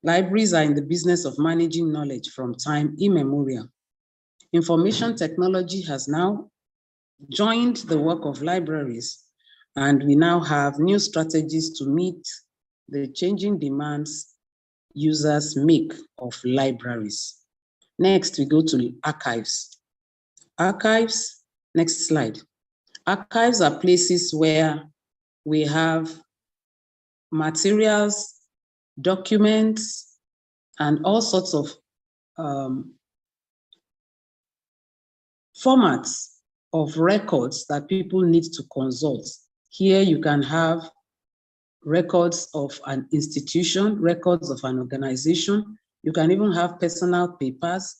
Libraries are in the business of managing knowledge from time immemorial. Information technology has now joined the work of libraries, and we now have new strategies to meet the changing demands users make of libraries. Next, we go to archives. Archives, next slide. Archives are places where we have materials, documents, and all sorts of formats of records that people need to consult. Here you can have records of an institution, records of an organization. You can even have personal papers.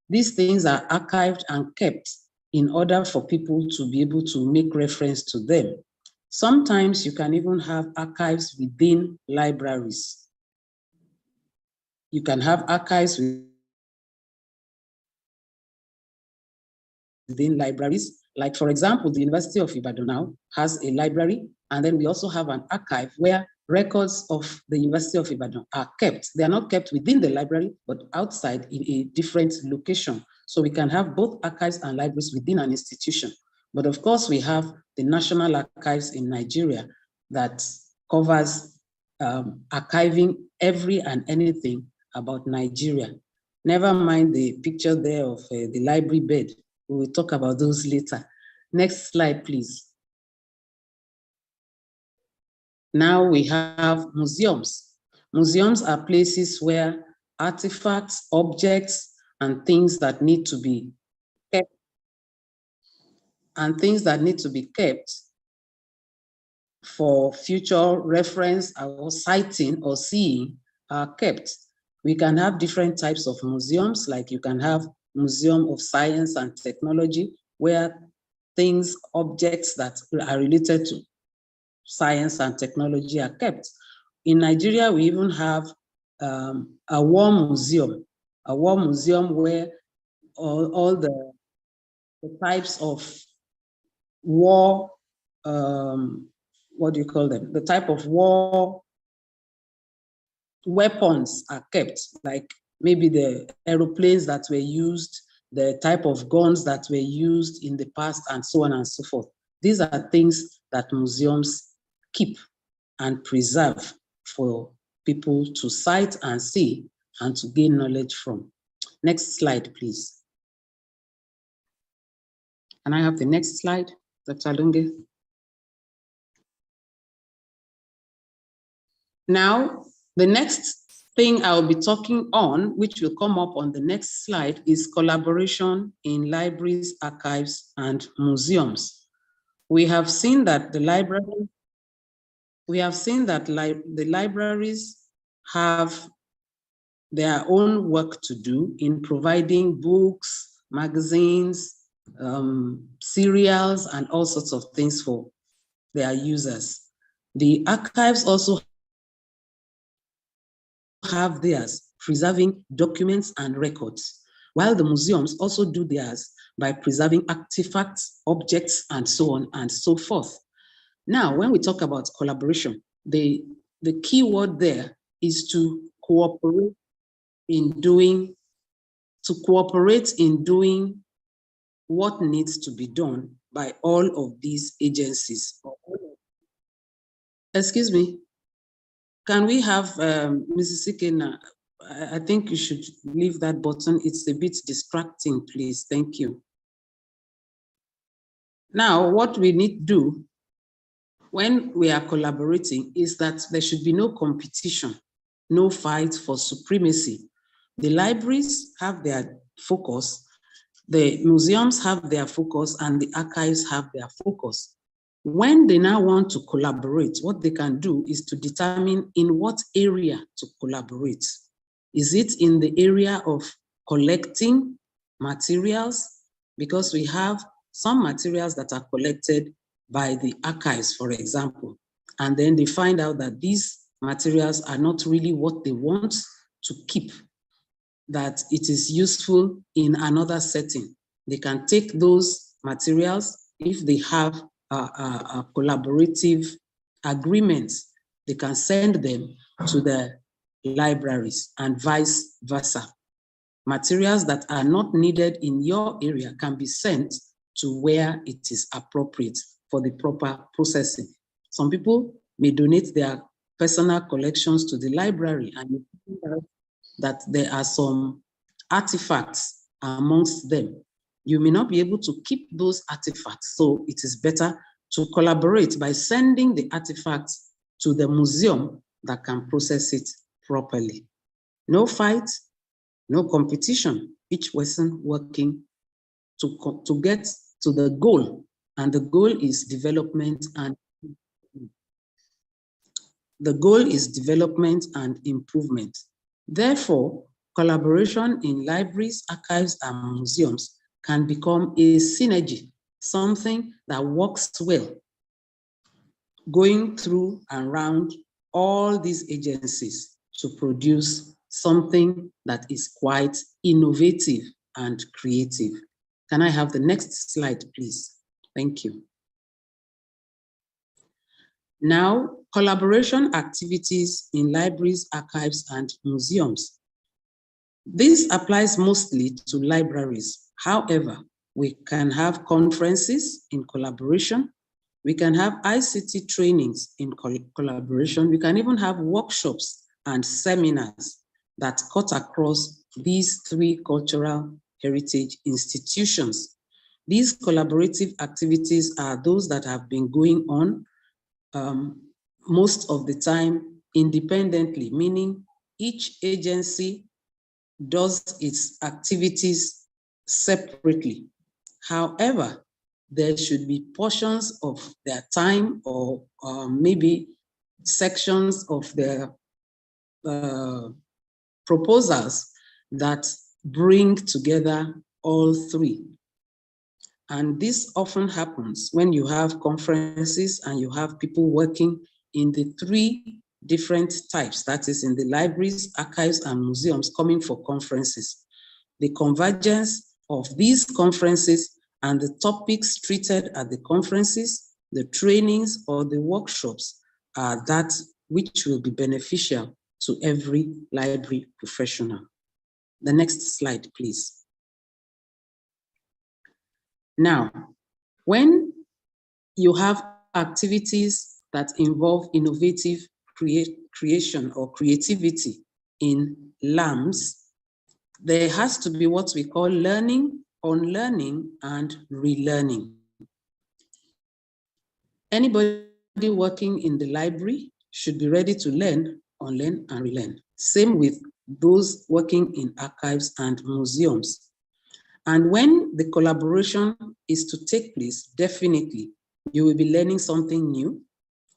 These things are archived and kept in order for people to be able to make reference to them. Sometimes you can even have archives within libraries. You can have archives within libraries. Like, for example, the University of Ibadan now has a library, and then we also have an archive where records of the University of Ibadan are kept. They are not kept within the library, but outside in a different location. So we can have both archives and libraries within an institution. But of course, we have the National Archives in Nigeria that covers archiving every and anything about Nigeria. Never mind the picture there of the library bed. We will talk about those later. Next slide, please. Now we have museums. Museums are places where artifacts, objects, and things that need to be kept, for future reference or citing or seeing are kept. We can have different types of museums, like you can have Museum of Science and Technology, where things, objects that are related to science and technology are kept. In Nigeria, we even have a war museum where all the types of war, what do you call them? The type of war weapons are kept, like maybe the aeroplanes that were used, the type of guns that were used in the past, and so on and so forth. These are things that museums keep and preserve for people to cite and see and to gain knowledge from. Next slide, please. Can I have the next slide, Dr. Lunge? Now, the next thing I'll be talking on, which will come up on the next slide, is collaboration in libraries, archives, and museums. We have seen that the libraries have their own work to do in providing books, magazines, serials, and all sorts of things for their users. The archives also have theirs, preserving documents and records, while the museums also do theirs by preserving artifacts, objects, and so on and so forth. Now, when we talk about collaboration, the key word there is to cooperate in doing what needs to be done by all of these agencies. Excuse me. Can we have Mrs. Ikena? I think you should leave that button. It's a bit distracting, please. Thank you. Now, what we need to do when we are collaborating is that there should be no competition, no fight for supremacy. The libraries have their focus, the museums have their focus, and the archives have their focus. When they now want to collaborate, what they can do is to determine in what area to collaborate. Is it in the area of collecting materials? Because we have some materials that are collected by the archives, for example, and then they find out that these materials are not really what they want to keep, that it is useful in another setting. They can take those materials if they have a collaborative agreement. They can send them to the libraries and vice versa. Materials that are not needed in your area can be sent to where it is appropriate for the proper processing. Some people may donate their personal collections to the library, and you find out that there are some artifacts amongst them. You may not be able to keep those artifacts, so it is better to collaborate by sending the artifacts to the museum that can process it properly. No fight, no competition, each person working to get to the goal, and the goal is development and improvement. Therefore, collaboration in libraries, archives, and museums can become a synergy, something that works well, going through and around all these agencies to produce something that is quite innovative and creative. Can I have the next slide, please? Thank you. Now, collaboration activities in libraries, archives, and museums. This applies mostly to libraries. However, we can have conferences in collaboration. We can have ICT trainings in collaboration. We can even have workshops and seminars that cut across these three cultural heritage institutions. These collaborative activities are those that have been going on most of the time independently, meaning each agency does its activities separately. However, there should be portions of their time or maybe sections of their proposals that bring together all three. And this often happens when you have conferences and you have people working in the three different types, that is in the libraries, archives, and museums coming for conferences. The convergence of these conferences and the topics treated at the conferences, the trainings or the workshops are that which will be beneficial to every library professional. The next slide, please. Now, when you have activities that involve innovative creation or creativity in LAMs, there has to be what we call learning, unlearning, and relearning. Anybody working in the library should be ready to learn, unlearn, and relearn. Same with those working in archives and museums. And when the collaboration is to take place, definitely, you will be learning something new,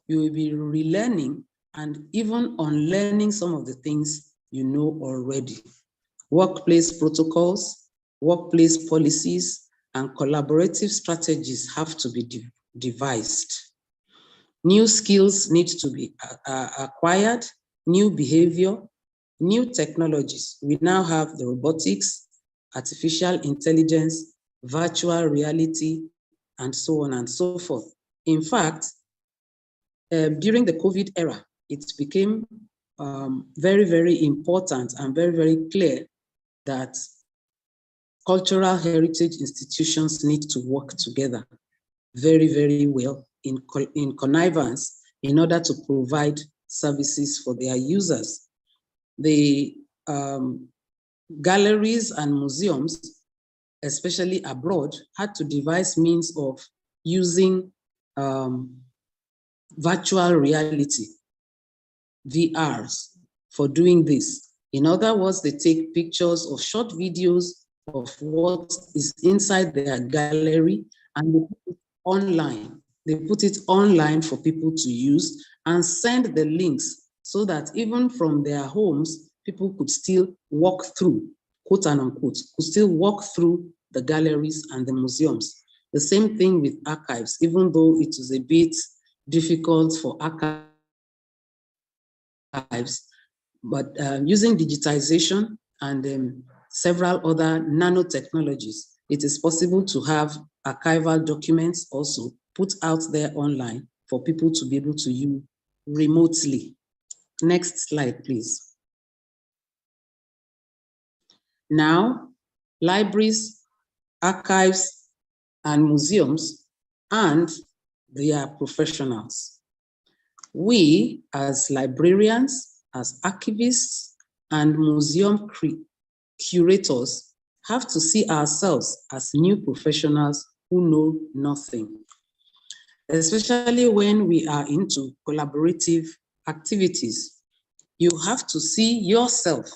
you will be relearning and even unlearning some of the things you know already. Workplace protocols, workplace policies, and collaborative strategies have to be devised. New skills need to be acquired, new behavior, new technologies. We now have the robotics, artificial intelligence, virtual reality, and so on and so forth. In fact, during the COVID era, it became very, very important and very, very clear that cultural heritage institutions need to work together very, very well in connivance in order to provide services for their users. The galleries and museums, especially abroad, had to devise means of using virtual reality, VRs, for doing this. In other words, they take pictures or short videos of what is inside their gallery and they put it online. They put it online for people to use and send the links so that even from their homes, people could still walk through, quote and unquote, could still walk through the galleries and the museums. The same thing with archives, even though it is a bit difficult for archives, but using digitization and several other nanotechnologies, it is possible to have archival documents also put out there online for people to be able to use remotely. Next slide, please. Now, libraries, archives, and museums and their professionals. We, as librarians, as archivists, and museum curators, have to see ourselves as new professionals who know nothing, especially when we are into collaborative activities. You have to see yourself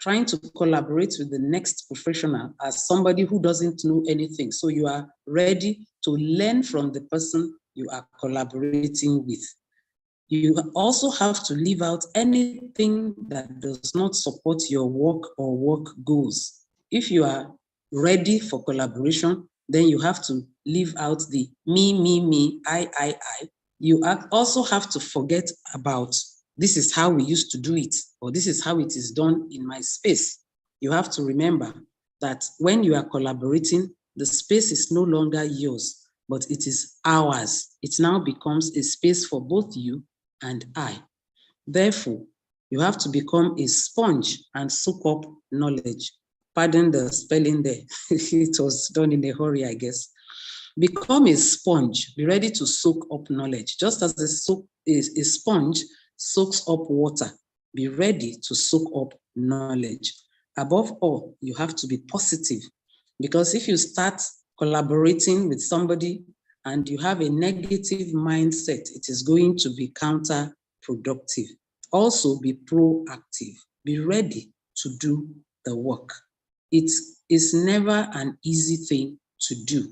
trying to collaborate with the next professional as somebody who doesn't know anything. So you are ready to learn from the person you are collaborating with. You also have to leave out anything that does not support your work or work goals. If you are ready for collaboration, then you have to leave out the me, I. You also have to forget about this is how we used to do it, or this is how it is done in my space. You have to remember that when you are collaborating, the space is no longer yours, but it is ours. It now becomes a space for both you and I. Therefore, you have to become a sponge and soak up knowledge. Pardon the spelling there. It was done in a hurry, I guess. Become a sponge. Be ready to soak up knowledge. Just as a sponge soaks up water, be ready to soak up knowledge. Above all, you have to be positive, because if you start collaborating with somebody and you have a negative mindset, it is going to be counterproductive. Also, be proactive. Be ready to do the work. It is never an easy thing to do.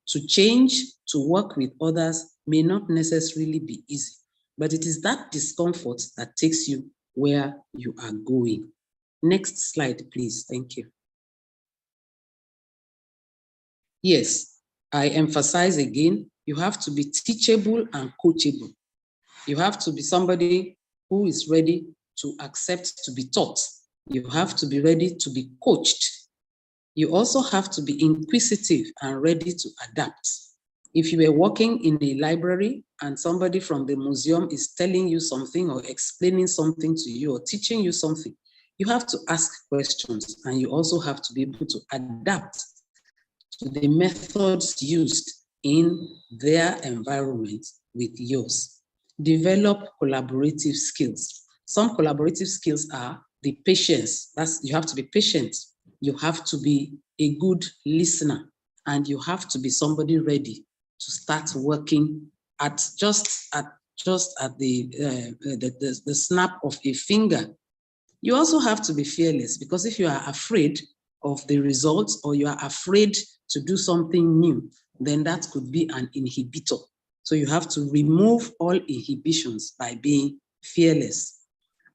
To change, to work with others may not necessarily be easy, but it is that discomfort that takes you where you are going. Next slide, please. Thank you. Yes, I emphasize again, you have to be teachable and coachable. You have to be somebody who is ready to accept to be taught. You have to be ready to be coached. You also have to be inquisitive and ready to adapt. If you were working in a library and somebody from the museum is telling you something or explaining something to you or teaching you something, you have to ask questions, and you also have to be able to adapt to the methods used in their environment with yours. Develop collaborative skills. Some collaborative skills are the patience. You have to be patient. You have to be a good listener, and you have to be somebody ready to start working at just at the snap of a finger. You also have to be fearless, because if you are afraid of the results or you are afraid to do something new, then that could be an inhibitor. So you have to remove all inhibitions by being fearless.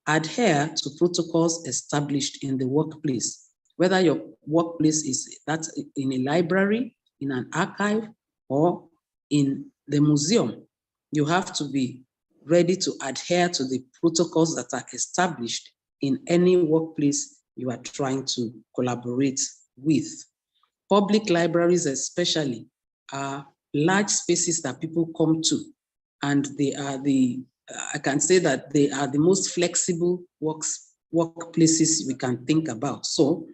Adhere to protocols established in the workplace, whether your workplace is that in a library, in an archive, or in the museum. You have to be ready to adhere to the protocols that are established in any workplace you are trying to collaborate with. Public libraries especially are large spaces that people come to, and they are I can say that they are the most flexible workplaces we can think about. So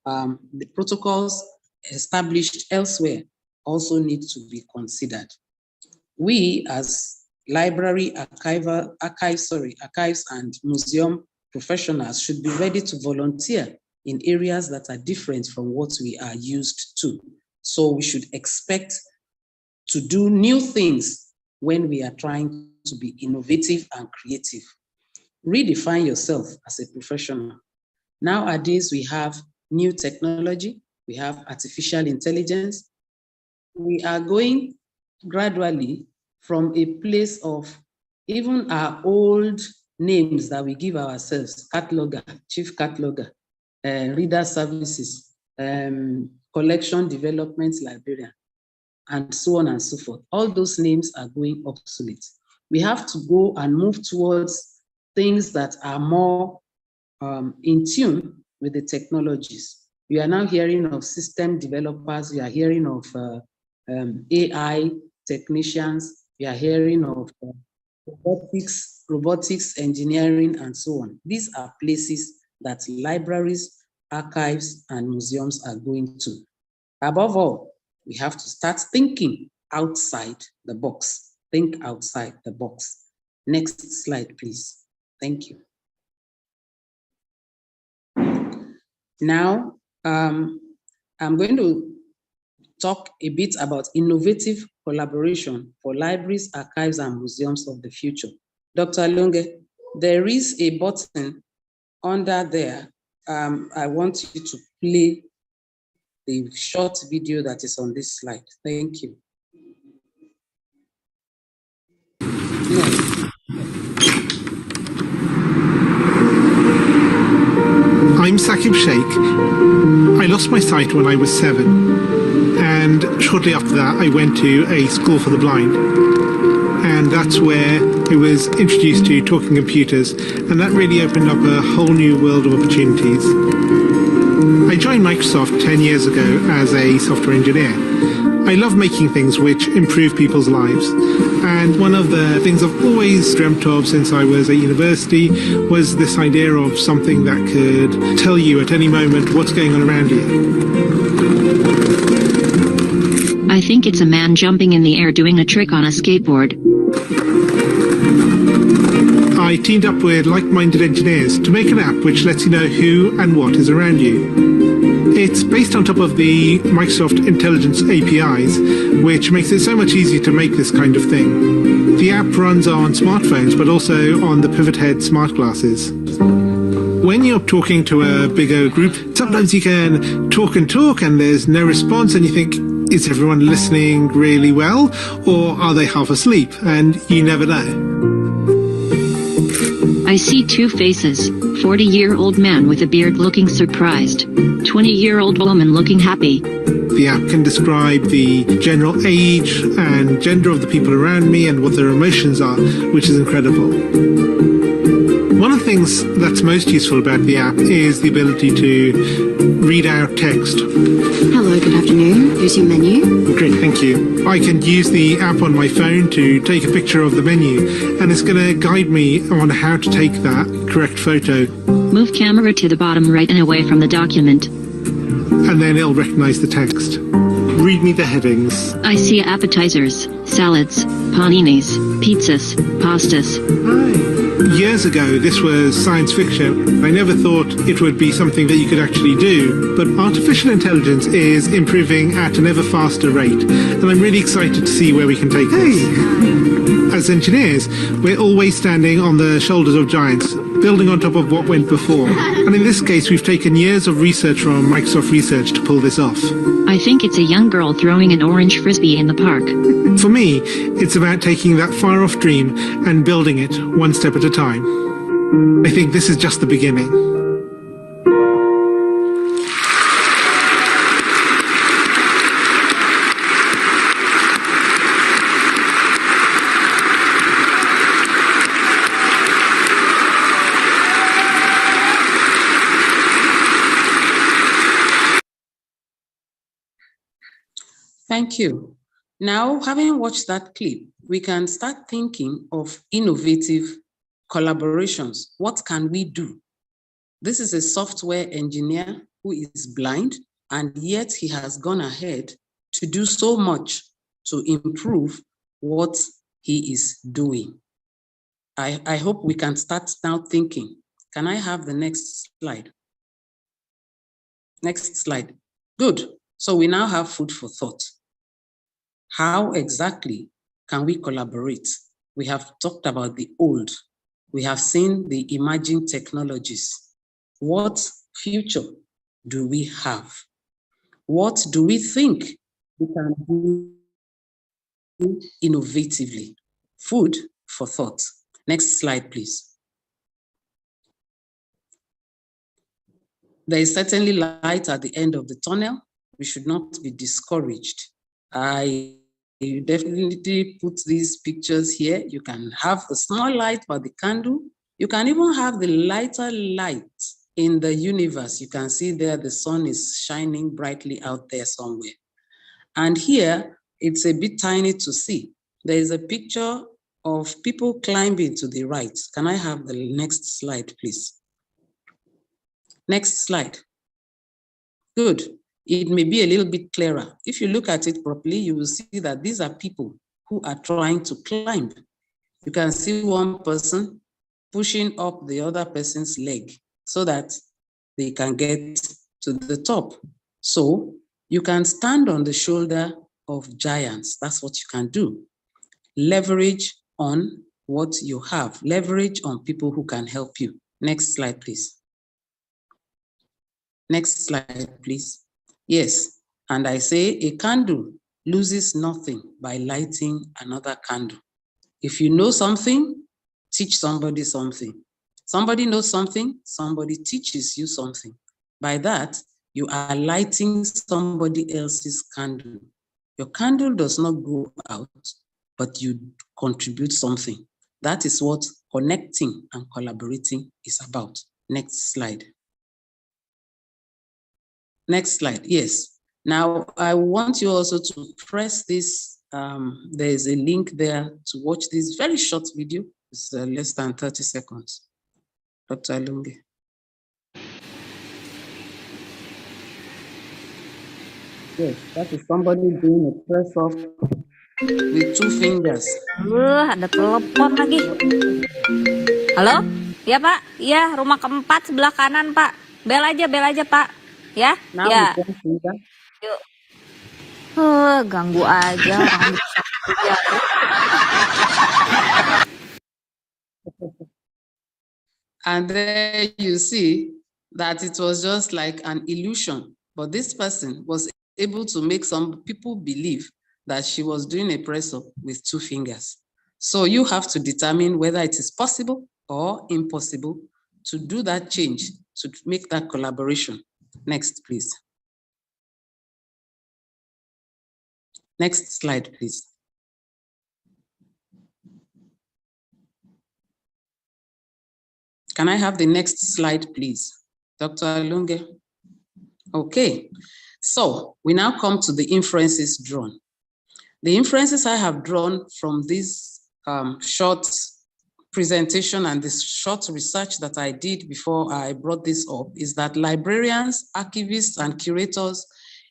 the protocols established elsewhere also need to be considered. We as library archives and museum professionals should be ready to volunteer in areas that are different from what we are used to. So we should expect to do new things when we are trying to be innovative and creative. Redefine yourself as a professional. Nowadays, we have new technology, we have artificial intelligence. We are going gradually from a place of even our old names that we give ourselves, cataloger, chief cataloger, reader services, collection development librarian, and so on and so forth. All those names are going obsolete. We have to go and move towards things that are more in tune with the technologies. We are now hearing of system developers, we are hearing of AI technicians, we are hearing of robotics engineering, and so on. These are places that libraries, archives, and museums are going to. Above all, We have to start thinking outside the box. Think outside the box. Next slide, please. Thank you. Now, I'm going to talk a bit about innovative collaboration for libraries, archives, and museums of the future. Dr. Lunge, there is a button under there. I want you to play the short video that is on this slide. Thank you. No. I'm Saqib Sheikh. I lost my sight when I was 7, and shortly after that I went to a school for the blind, and that's where I was introduced to talking computers, and that really opened up a whole new world of opportunities. I joined Microsoft 10 years ago as a software engineer. I love making things which improve people's lives, and one of the things I've always dreamt of since I was at university was this idea of something that could tell you at any moment what's going on around you. I think it's a man jumping in the air doing a trick on a skateboard. I teamed up with like-minded engineers to make an app which lets you know who and what is around you. It's based on top of the Microsoft Intelligence APIs, which makes it so much easier to make this kind of thing. The app runs on smartphones, but also on the Pivot Head smart glasses. When you're talking to a bigger group, sometimes you can talk and there's no response, and you think, is everyone listening really well, or are they half asleep? And you never know. I see two faces, 40-year-old man with a beard looking surprised, 20-year-old woman looking happy. The app can describe the general age and gender of the people around me and what their emotions are, which is incredible. One of the things that's most useful about the app is the ability to read out text. Hello, good afternoon. Here's your menu. Great, thank you. I can use the app on my phone to take a picture of the menu, and it's going to guide me on how to take that correct photo. Move camera to the bottom right and away from the document. And then it'll recognize the text. Read me the headings. I see appetizers, salads, paninis, pizzas, pastas. Hi. Years ago, this was science fiction. I never thought it would be something that you could actually do, but artificial intelligence is improving at an ever faster rate, and I'm really excited to see where we can take this. As engineers, we're always standing on the shoulders of giants, building on top of what went before. And in this case, we've taken years of research from Microsoft Research to pull this off. I think it's a young girl throwing an orange frisbee in the park. For me, it's about taking that far-off dream and building it one step at a time. I think this is just the beginning. Thank you. Now, having watched that clip, we can start thinking of innovative collaborations. What can we do? This is a software engineer who is blind, and yet he has gone ahead to do so much to improve what he is doing. I hope we can start now thinking. Can I have the next slide? Next slide. Good. So we now have food for thought. How exactly can we collaborate? We have talked about the old. We have seen the emerging technologies. What future do we have? What do we think we can do innovatively? Food for thought. Next slide, please. There is certainly light at the end of the tunnel. We should not be discouraged. I definitely put these pictures here. You can have a small light by the candle. You can even have the lighter light in the universe. You can see there the sun is shining brightly out there somewhere. And here, it's a bit tiny to see. There is a picture of people climbing to the right. Can I have the next slide, please? Next slide. Good. it may be a little bit clearer. If you look at it properly, you will see that these are people who are trying to climb. You can see one person pushing up the other person's leg so that they can get to the top. So you can stand on the shoulder of giants. That's what you can do. Leverage on what you have. Leverage on people who can help you. Next slide, please. Next slide, please. Yes, and I say a candle loses nothing by lighting another candle. If you know something, teach somebody something. Somebody knows something, somebody teaches you something. By that, you are lighting somebody else's candle. Your candle does not go out, but you contribute something. That is what connecting and collaborating is about. Next slide. Next slide, yes. Now, I want you also to press this. There's a link there to watch this very short video. It's less than 30 seconds. Dr. Alunge. Yes, that is somebody doing a press off with 2 fingers. Ada telepon lagi. Halo? Ya Pak, ya rumah keempat sebelah kanan Pak. Bel aja Pak. Ya, Now ya. we can see that. Yuk. Ganggu aja orang bisa kerja. And there you see that it was just like an illusion. But this person was able to make some people believe that she was doing a press up with 2 fingers. So you have to determine whether it is possible or impossible to do that change, to make that collaboration. Next, please. Next slide, please. Can I have the next slide, please? Dr. Alunge. Okay, so we now come to the inferences drawn. The inferences I have drawn from this short presentation and this short research that I did before I brought this up is that librarians, archivists, and curators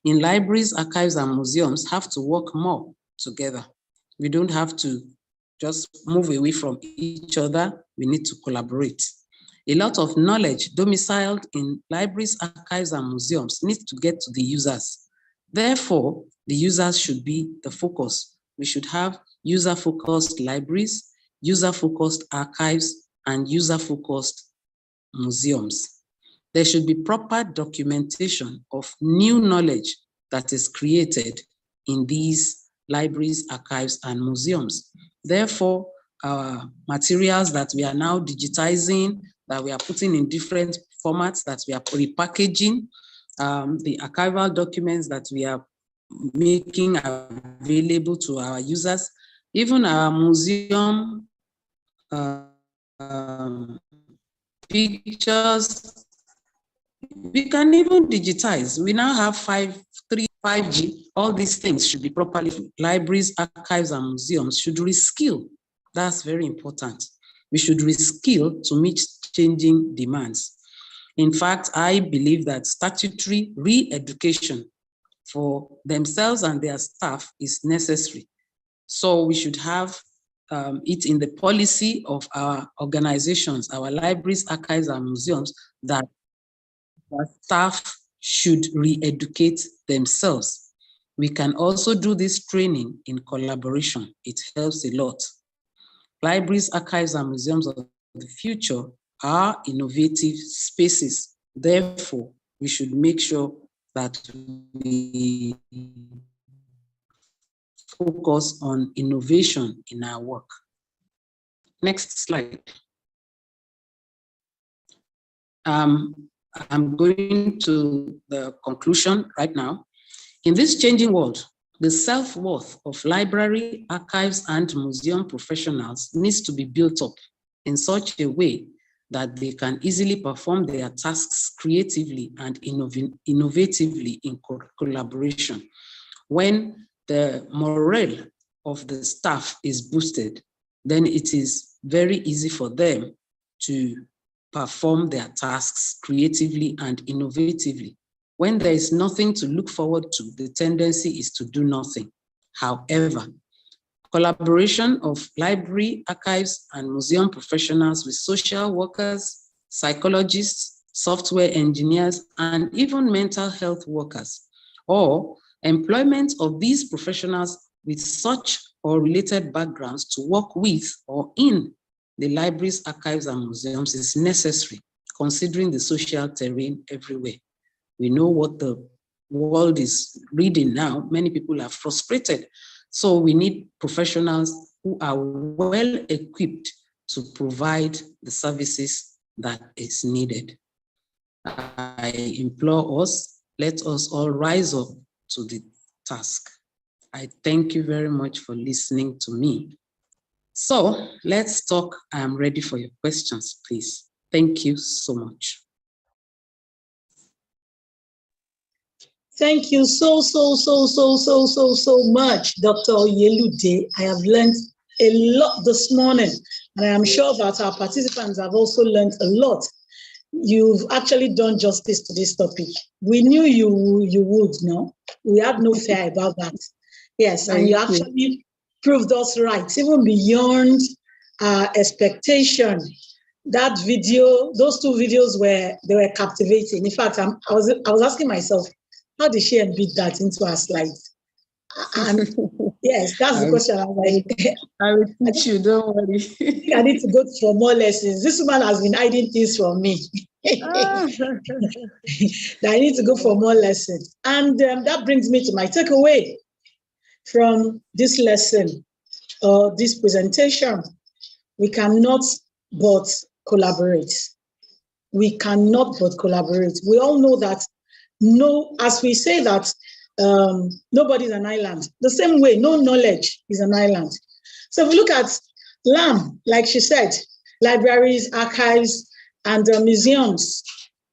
in libraries, archives, and museums have to work more together. We don't have to just move away from each other. We need to collaborate. A lot of knowledge domiciled in libraries, archives, and museums needs to get to the users. Therefore, the users should be the focus. We should have user-focused libraries, user-focused archives, and user-focused museums. There should be proper documentation of new knowledge that is created in these libraries, archives, and museums. Therefore, materials that we are now digitizing, that we are putting in different formats, that we are repackaging, the archival documents that we are making available to our users, even our museum pictures, we can even digitize. We now have 5G. All these things should be properly. Libraries, archives, and museums should reskill. That's very important. We should reskill to meet changing demands. In fact, I believe that statutory re-education for themselves and their staff is necessary. So we should have it in the policy of our organizations, our libraries, archives, and museums, that our staff should re-educate themselves. We can also do this training in collaboration. It helps a lot. Libraries, archives, and museums of the future are innovative spaces. Therefore, we should make sure that we focus on innovation in our work. Next slide. I'm going to the conclusion right now. In this changing world, the self-worth of library, archives, and museum professionals needs to be built up in such a way that they can easily perform their tasks creatively and innovatively in collaboration. When the morale of the staff is boosted, then it is very easy for them to perform their tasks creatively and innovatively. When there is nothing to look forward to, the tendency is to do nothing. However, collaboration of library, archives, and museum professionals with social workers, psychologists, software engineers, and even mental health workers, or employment of these professionals with such or related backgrounds to work with or in the libraries, archives, and museums is necessary, considering the social terrain everywhere. We know what the world is reading now. Many people are frustrated. So we need professionals who are well equipped to provide the services that is needed. I implore us, let us all rise up to the task. I thank you very much for listening to me. So let's talk. I am ready for your questions, please. Thank you so much. Thank you so much, Dr. Yelude. I have learned a lot this morning, and I am sure that our participants have also learned a lot. You've actually done justice to this topic. We knew you would, no? We had no fear about that. Yes, and you actually proved us right, even beyond our expectation. That video, those two videos were captivating. In fact, I was asking myself, how did she embed that into her slides? And yes, that's the question. I'm like, I will teach you, don't worry. I need to go for more lessons. This woman has been hiding things from me. I need to go for more lessons. And that brings me to my takeaway from this lesson, or this presentation. We cannot but collaborate. We cannot but collaborate. We all know that, as we say that nobody's an island, the same way, no knowledge is an island. So if we look at LAM, like she said, libraries, archives, and museums,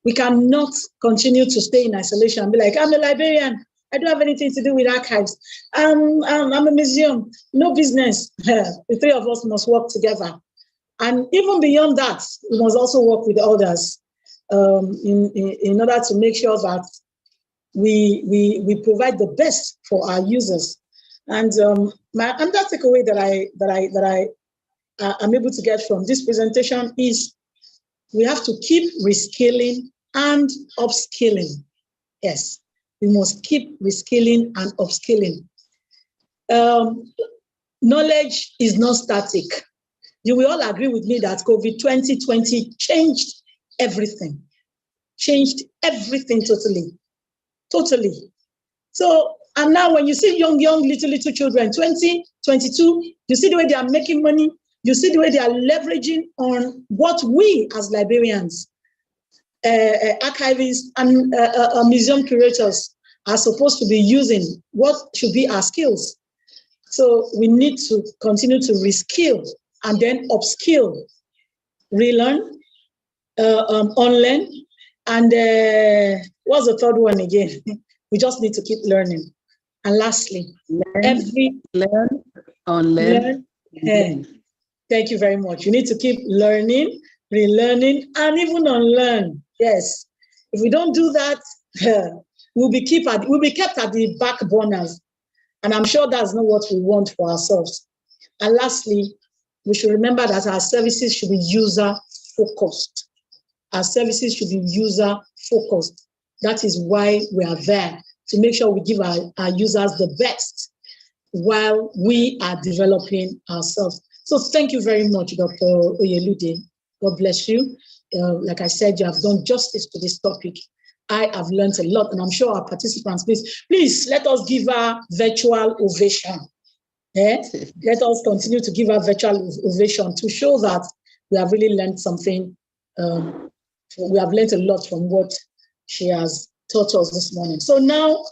we cannot continue to stay in isolation and be like, I'm a librarian, I don't have anything to do with archives. I'm a museum, no business. The three of us must work together. And even beyond that, we must also work with others in order to make sure that we provide the best for our users. And my another takeaway that I am able to get from this presentation is we have to keep reskilling and upskilling. Yes, we must keep reskilling and upskilling. Knowledge is not static. You will all agree with me that COVID 2020 changed everything totally. So, and now when you see young, little children, 20, 22, you see the way they are making money, you see the way they are leveraging on what we as librarians, archivists, and museum curators are supposed to be using, what should be our skills. So we need to continue to reskill and then upskill, relearn, unlearn, and what's the third one again? We just need to keep learning. And lastly, learn, unlearn. Thank you very much. You need to keep learning, relearning, and even unlearn. Yes. If we don't do that, we'll be kept at the back burners. And I'm sure that's not what we want for ourselves. And lastly, we should remember that our services should be user-focused. Our services should be user-focused. That is why we are there, to make sure we give our users the best while we are developing ourselves. So thank you very much, Dr. Oyelude. God bless you. Like I said, you have done justice to this topic. I have learned a lot, and I'm sure our participants, please let us give our virtual ovation. Let us continue to give our virtual ovation to show that we have really learned something. We have learned a lot from what she has taught us this morning. So now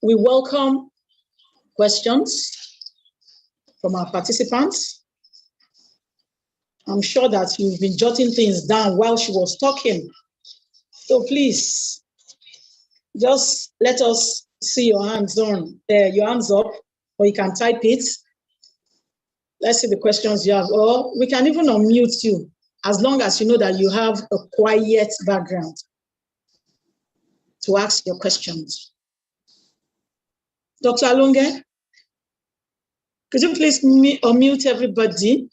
we welcome questions from our participants. I'm sure that you've been jotting things down while she was talking. So please, just let us see your hands up, or you can type it. Let's see the questions you have, or we can even unmute you, as long as you know that you have a quiet background. to ask your questions. Dr. Alunge, could you please unmute everybody?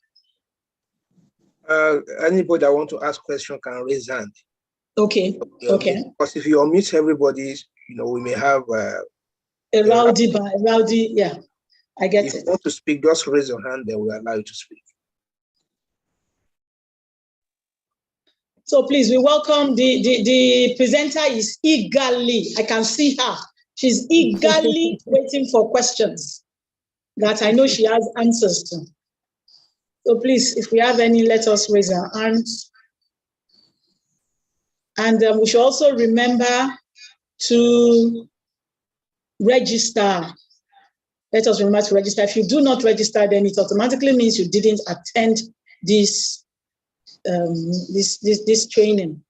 Anybody that want to ask question can raise hand. Okay, okay. Because if you unmute everybody, we may have a rowdy, yeah, I get it. If it. you want to speak, just raise your hand, then we'll allow you to speak. So please, we welcome the presenter is eagerly, I can see her. She's eagerly waiting for questions that I know she has answers to. So please, if we have any, let us raise our hands. And we should also remember to register. Let us remember to register. If you do not register, then it automatically means you didn't attend this this training.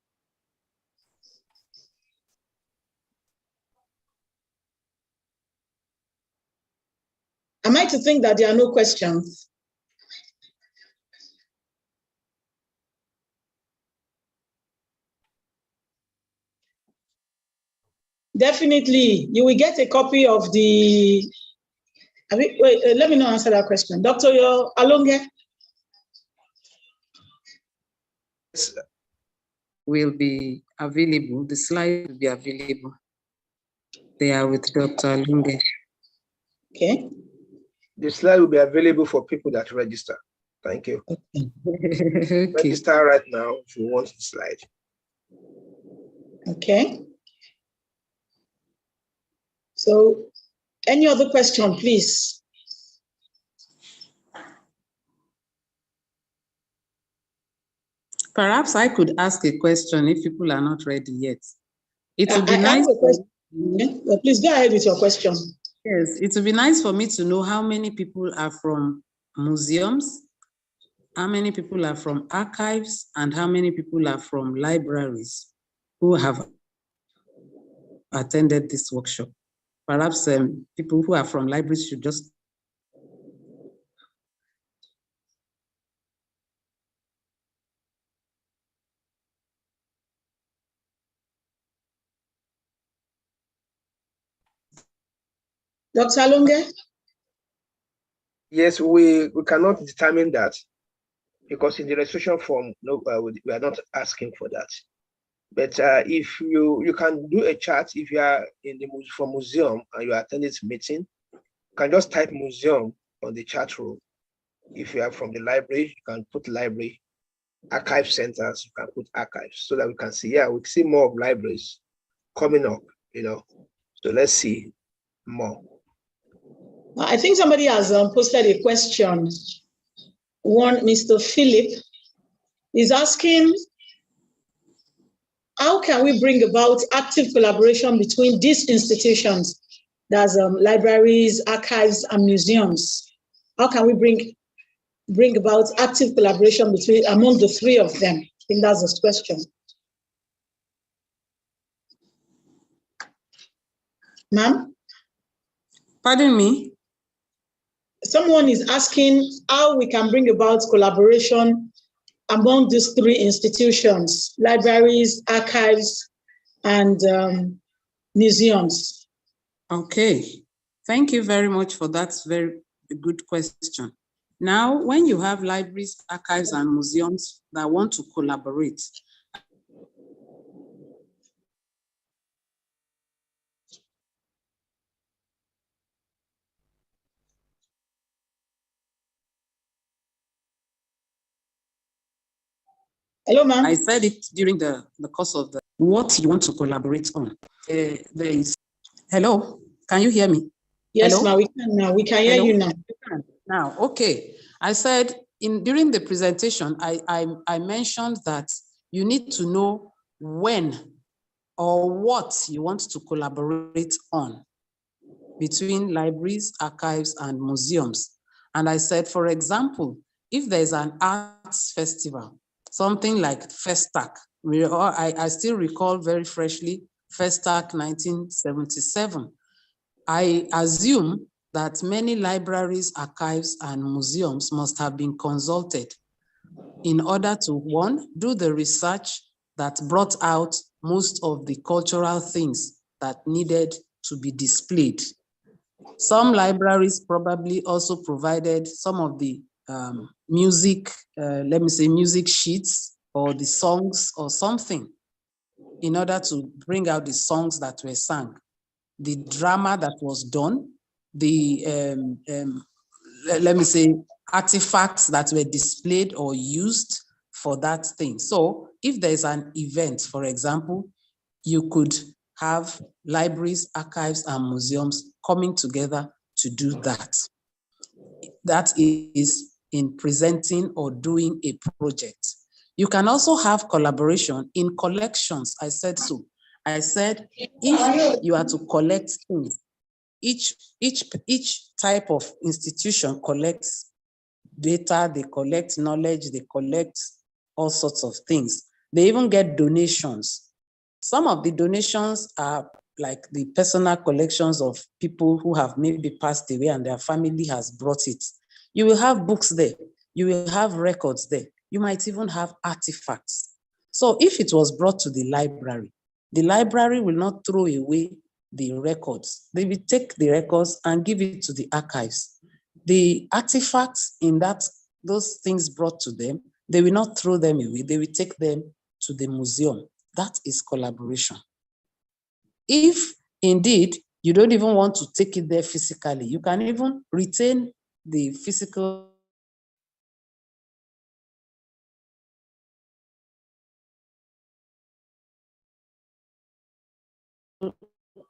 Am I to think that there are no questions? Definitely, you will get a copy of the. Wait, let me not answer that question. Dr. Alunge? Will be available. The slide will be available. They are with Dr. Alunge. Okay. The slide will be available for people that register. Thank you. Okay. Register right now if you want the slide. Okay. So, any other question, please? Perhaps I could ask a question if people are not ready yet. It would be nice. Please go ahead with your question. Yes, it would be nice for me to know how many people are from museums, how many people are from archives, and how many people are from libraries who have attended this workshop. Perhaps people who are from libraries should just. Dr. Alunge? Yes, we cannot determine that because in the registration form, no, we are not asking for that. But if you can do a chat if you are in the from museum and you are attending this meeting, you can just type museum on the chat room. If you are from the library, you can put library. Archive centers, you can put archives so that we can see. Yeah, we see more of libraries coming up. So let's see more. I think somebody has posted a question. One, Mr. Philip is asking, how can we bring about active collaboration between these institutions, that's libraries, archives, and museums? How can we bring about active collaboration among the three of them? I think that's the question. Ma'am? Pardon me? Someone is asking how we can bring about collaboration among these three institutions, libraries, archives, and museums. Okay, thank you very much for that very good question. Now, when you have libraries, archives, and museums that want to collaborate, Hello, ma'am. I said it during the course of what you want to collaborate on. There is, hello, can you hear me? Yes, ma'am, we can now. We can hear you now. Now, okay. I said during the presentation, I mentioned that you need to know when or what you want to collaborate on between libraries, archives, and museums. And I said, for example, if there's an arts festival, something like Festac, I still recall very freshly Festac 1977. I assume that many libraries, archives, and museums must have been consulted in order to, one, do the research that brought out most of the cultural things that needed to be displayed. Some libraries probably also provided some of the music, let me say music sheets or the songs or something in order to bring out the songs that were sung, the drama that was done, the, let me say, artifacts that were displayed or used for that thing. So if there's an event, for example, you could have libraries, archives, and museums coming together to do that. That is in presenting or doing a project. You can also have collaboration in collections. I said so. I said, if you are to collect things, each type of institution collects data, they collect knowledge, they collect all sorts of things. They even get donations. Some of the donations are like the personal collections of people who have maybe passed away and their family has brought it. You will have books there. You will have records there. You might even have artifacts. So if it was brought to the library will not throw away the records. They will take the records and give it to the archives. The artifacts in those things brought to them, they will not throw them away. They will take them to the museum. That is collaboration. If indeed you don't even want to take it there physically, you can even retain the physical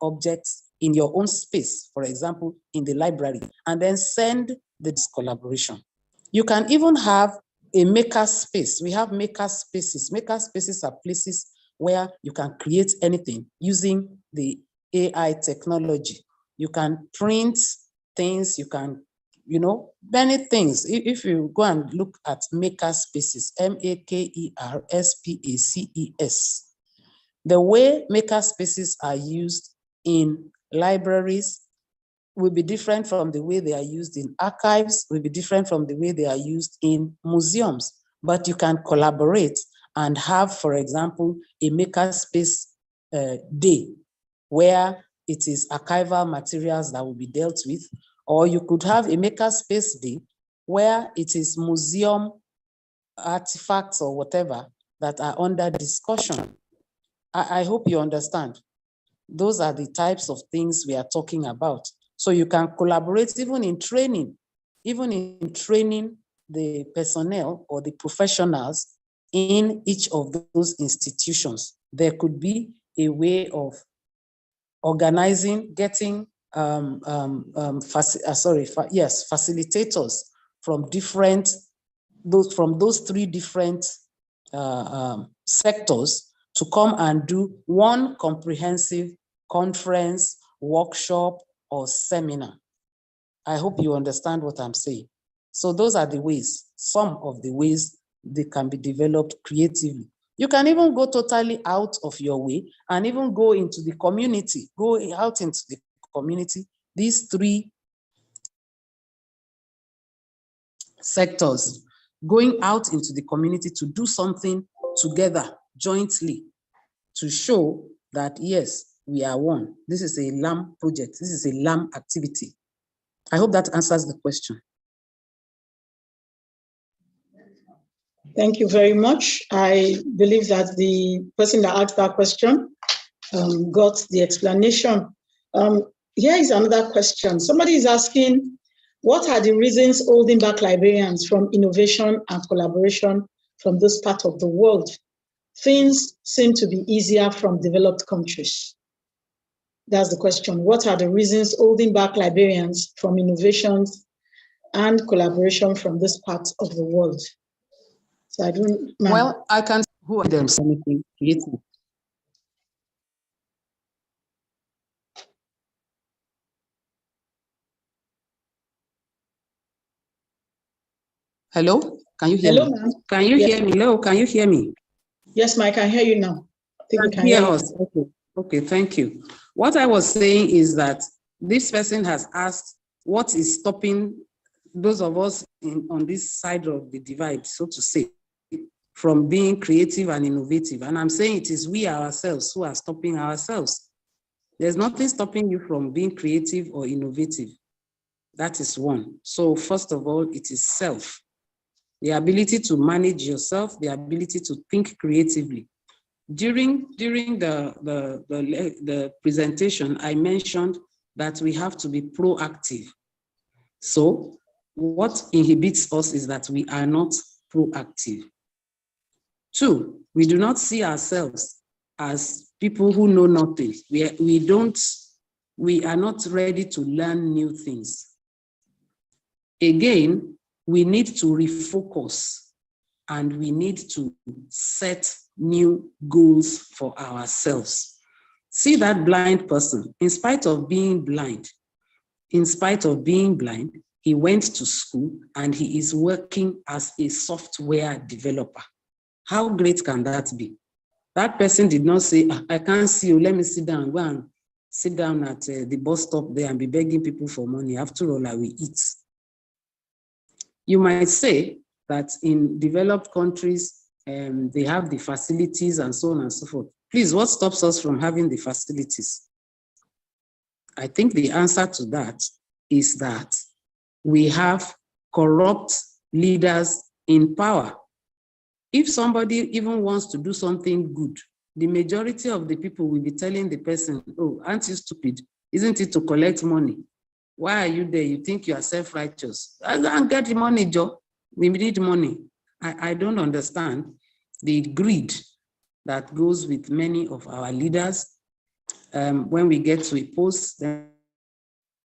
objects in your own space, for example, in the library, and then send this collaboration. You can even have a maker space. We have maker spaces. Maker spaces are places where you can create anything using the AI technology. You can print things, you can, many things. If you go and look at maker spaces, MAKERSPACES, the way maker spaces are used in libraries will be different from the way they are used in archives, will be different from the way they are used in museums. But you can collaborate and have, for example, a makerspace day where it is archival materials that will be dealt with, or you could have a makerspace day where it is museum artifacts or whatever that are under discussion. I hope you understand. Those are the types of things we are talking about. So you can collaborate even in training the personnel or the professionals in each of those institutions. There could be a way of organizing, getting facilitators from those three different sectors to come and do one comprehensive conference, workshop, or seminar. I hope you understand what I'm saying. So those are the ways, some of the ways they can be developed creatively. You can even go totally out of your way and even go into the community, go out into the community. These three sectors, going out into the community to do something together, jointly, to show that, yes, we are one. This is a LAM project. This is a LAM activity. I hope that answers the question. Thank you very much. I believe that the person that asked that question got the explanation. Here is another question. Somebody is asking, what are the reasons holding back librarians from innovation and collaboration from this part of the world? Things seem to be easier from developed countries. That's the question. What are the reasons holding back librarians from innovations and collaboration from this part of the world? So I don't know. Well, I can who are them something creative. Hello, can you hear me? Can you hear me? Hello, can you hear me? Yes, Mike, I can hear you now. I think you can hear us. Okay, thank you. What I was saying is that this person has asked what is stopping those of us on this side of the divide, so to say, from being creative and innovative. And I'm saying it is we ourselves who are stopping ourselves. There's nothing stopping you from being creative or innovative. That is one. So first of all, it is self. The ability to manage yourself, the ability to think creatively. During the presentation, I mentioned that we have to be proactive. So what inhibits us is that we are not proactive. Two, we do not see ourselves as people who know nothing. We are not ready to learn new things. Again, we need to refocus and we need to set new goals for ourselves. See that blind person, in spite of being blind, he went to school and he is working as a software developer. How great can that be? That person did not say, I can't see you, let me sit down, go and sit down at the bus stop there and be begging people for money. After all, I will eat. You might say that in developed countries, they have the facilities and so on and so forth. Please, what stops us from having the facilities? I think the answer to that is that we have corrupt leaders in power. If somebody even wants to do something good, the majority of the people will be telling the person, oh, aren't you stupid? Isn't it to collect money? Why are you there? You think you are self-righteous. I can't get the money, Joe. We need money. I don't understand the greed that goes with many of our leaders. When we get to a post, then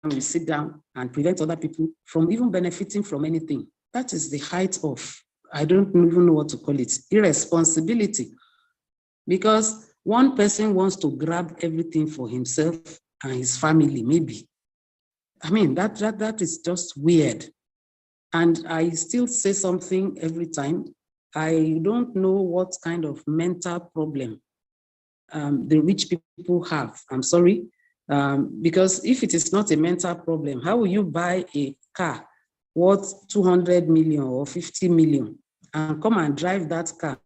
we sit down and prevent other people from even benefiting from anything. That is the height of, I don't even know what to call it, irresponsibility. Because one person wants to grab everything for himself and his family, maybe. I mean, that is just weird. And I still say something every time. I don't know what kind of mental problem the rich people have. I'm sorry. Because if it is not a mental problem, how will you buy a car worth 200 million or 50 million and come and drive that car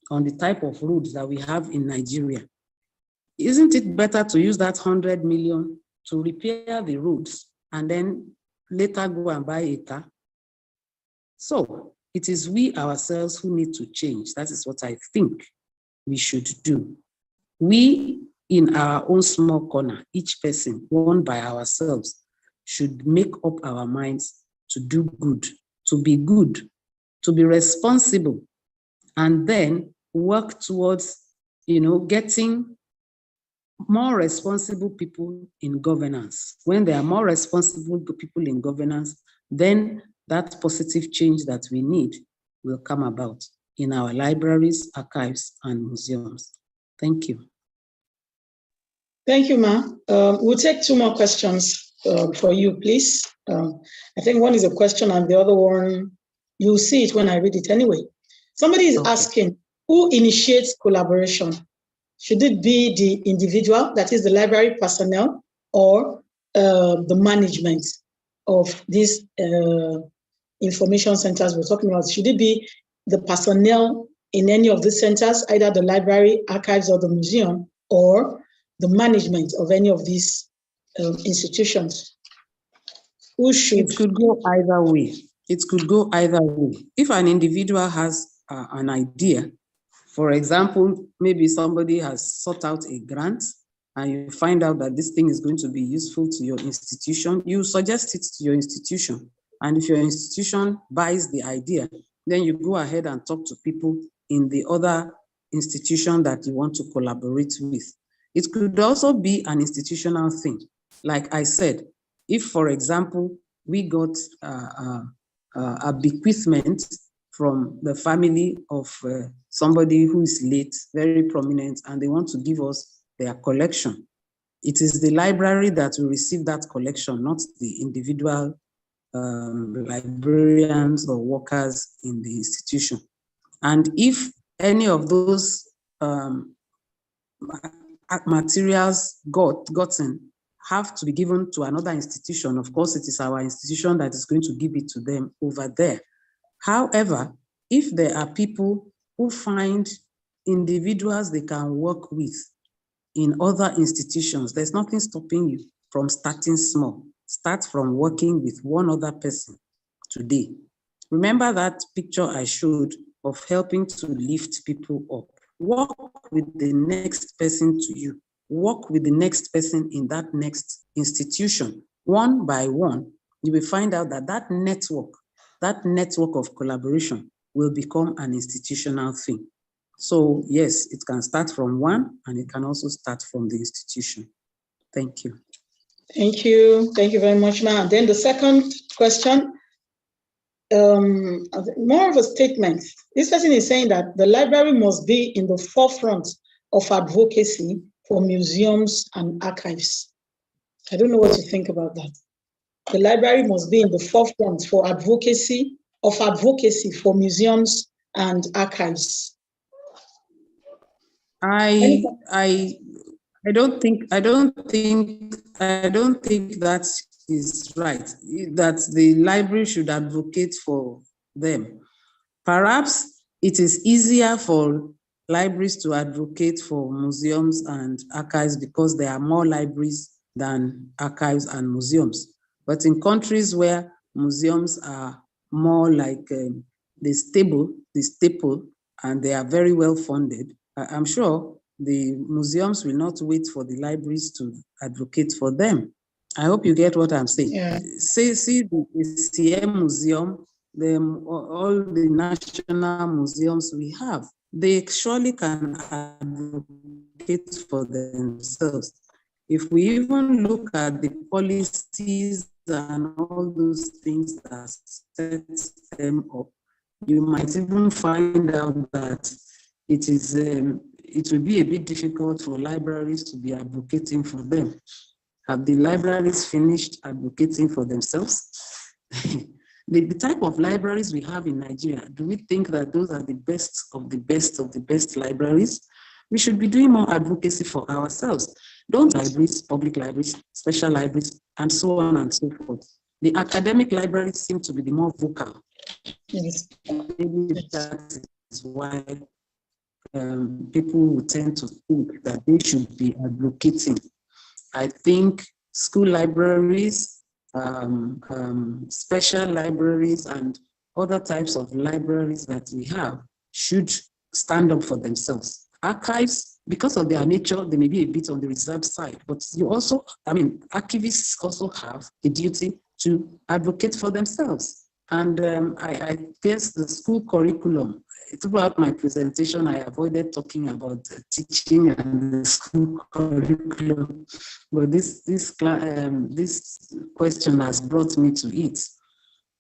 on the type of roads that we have in Nigeria? Isn't it better to use that 100 million to repair the roads and then later go and buy a car? So it is we ourselves who need to change. That is what I think we should do. We, in our own small corner, each person, one by ourselves, should make up our minds to do good, to be responsible, and then work towards, getting more responsible people in governance. When there are more responsible people in governance, then that positive change that we need will come about in our libraries, archives, and museums. Thank you. Thank you, Ma. We'll take two more questions for you, please. I think one is a question and the other one, you'll see it when I read it anyway. Somebody is asking, who initiates collaboration? Should it be the individual, that is the library personnel, or the management of these information centers we're talking about? Should it be the personnel in any of the centers, either the library, archives, or the museum, or the management of any of these institutions? Who should? It could go either way. It could go either way. If an individual has an idea, for example, maybe somebody has sought out a grant and you find out that this thing is going to be useful to your institution, you suggest it to your institution. And if your institution buys the idea, then you go ahead and talk to people in the other institution that you want to collaborate with. It could also be an institutional thing. Like I said, if, for example, we got a bequeathment from the family of somebody who is late, very prominent, and they want to give us their collection, it is the library that will receive that collection, not the individual librarians or workers in the institution. And if any of those materials gotten have to be given to another institution, of course, it is our institution that is going to give it to them over there. However, if there are people who find individuals they can work with in other institutions. There's nothing stopping you from starting small. Start from working with one other person today. Remember that picture I showed of helping to lift people up. Work with the next person to you. Work with the next person in that next institution. One by one, you will find out that that network of collaboration will become an institutional thing. So yes, it can start from one and it can also start from the institution. Thank you. Thank you. Thank you very much, ma'am. Then the second question, more of a statement. This person is saying that the library must be in the forefront of advocacy for museums and archives. I don't know what to think about that. The library must be in the forefront for advocacy for museums and archives. I don't think that is right, that the library should advocate for them. Perhaps it is easier for libraries to advocate for museums and archives because there are more libraries than archives and museums. But in countries where museums are more like the staple, and they are very well funded, I'm sure the museums will not wait for the libraries to advocate for them. I hope you get what I'm saying. Yeah. See the CM Museum, all the national museums we have, they surely can advocate for themselves. If we even look at the policies and all those things that set them up, you might even find out that it will be a bit difficult for libraries to be advocating for them. Have the libraries finished advocating for themselves? The type of libraries we have in Nigeria, do we think that those are the best of the best of the best libraries? We should be doing more advocacy for ourselves. Don't libraries, public libraries, special libraries, and so on and so forth. The academic libraries seem to be the more vocal. Yes. Maybe that is why people will tend to think that they should be advocating. I think school libraries, special libraries, and other types of libraries that we have should stand up for themselves. Archives, because of their nature, they may be a bit on the reserved side, but you also, archivists also have a duty to advocate for themselves. And I guess the school curriculum, throughout my presentation, I avoided talking about teaching and the school curriculum, but this question has brought me to it.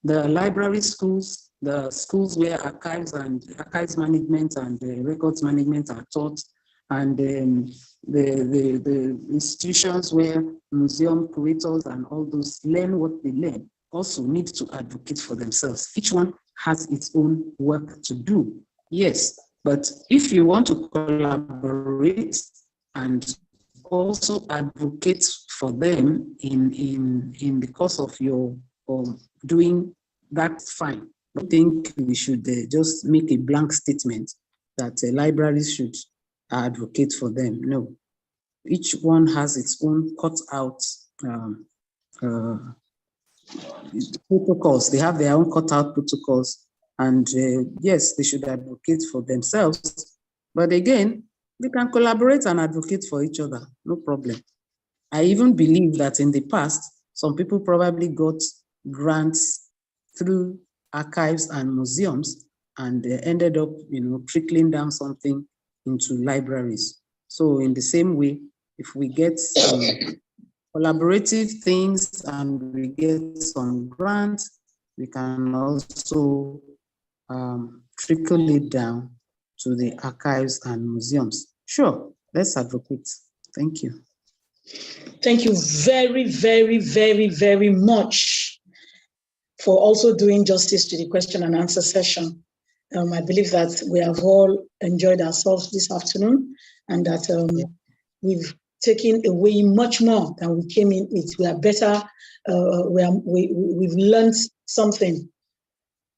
The library schools, the schools where archives management and records management are taught, and the institutions where museum curators and all those learn what they learn also need to advocate for themselves. Each one has its own work to do. Yes, but if you want to collaborate and also advocate for them in the course of your doing that, fine. I think we should just make a blank statement that libraries should advocate for them. No, each one has its own cut out protocols. They have their own cut out protocols, and yes, they should advocate for themselves. But again, they can collaborate and advocate for each other, no problem. I even believe that in the past, some people probably got grants through archives and museums, and ended up, trickling down something into libraries. So in the same way, if we get some collaborative things and we get some grants, we can also trickle it down to the archives and museums. Sure, let's advocate. Thank you. Thank you very, very, very, very much for also doing justice to the question and answer session. I believe that we have all enjoyed ourselves this afternoon, and that we've taken away much more than we came in with. We are better. We've learned something,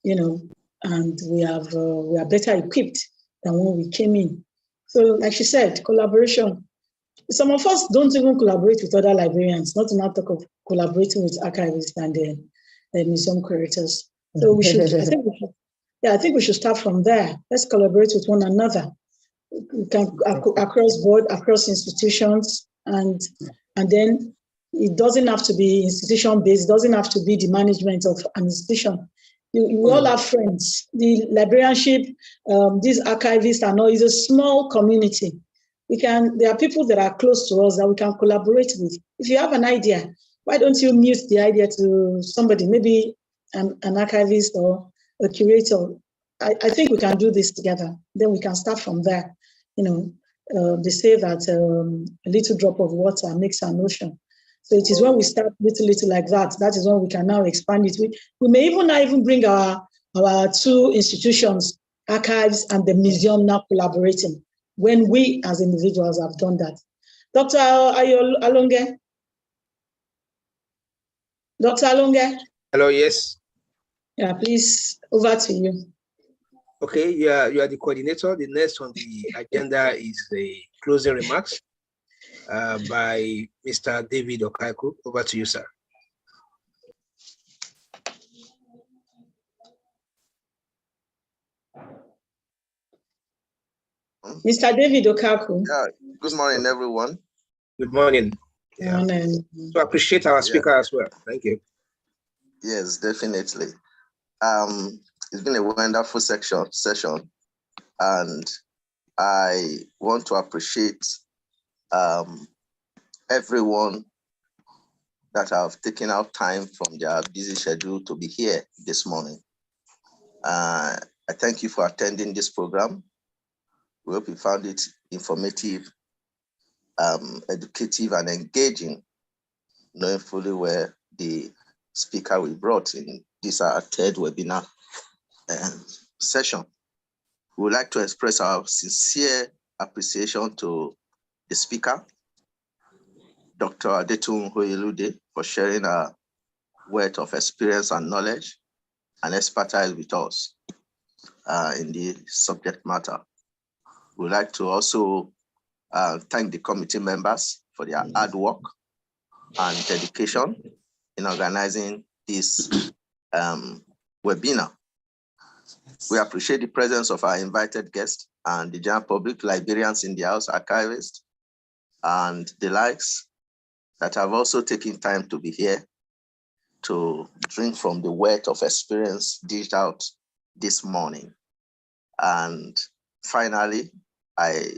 and we are better equipped than when we came in. So like she said, collaboration. Some of us don't even collaborate with other librarians, not to now talk of collaborating with archivists and museum curators. So we should, I think we should start from there. Let's collaborate with one another. We can across board, across institutions, and then it doesn't have to be institution based. It doesn't have to be the management of an institution. You all have friends. The librarianship, these archivists and all, is a small community. There are people that are close to us that we can collaborate with. If you have an idea, why don't you mute the idea to somebody, maybe an archivist or a curator? I think we can do this together. Then we can start from there. They say that a little drop of water makes an ocean. So it is when we start little like that, that is when we can now expand it. We may even bring our two institutions, archives and the museum, now collaborating when we as individuals have done that. Dr. Alonge? Dr. Alonge? Hello, yes. Yeah, please, over to you. Okay, you are the coordinator. The next on the agenda is the closing remarks by Mr. David Okaiku. Over to you, sir. Mr. David Okaku. Yeah, good morning, everyone. Good morning. Yeah. So I appreciate our speaker as well. Thank you. Yes, definitely. It's been a wonderful session, and I want to appreciate everyone that have taken out time from their busy schedule to be here this morning. I thank you for attending this program. We hope you found it informative, educative, and engaging, knowing fully where the speaker we brought in this our third webinar session. We would like to express our sincere appreciation to the speaker, Dr. Adetun Hoyelude, for sharing a wealth of experience and knowledge and expertise with us in the subject matter. We would like to also thank the committee members for their hard work and dedication in organizing this webinar. We appreciate the presence of our invited guests and the general public, librarians in the house, archivists, and the likes that have also taken time to be here to drink from the wealth of experience dished out this morning. And finally, I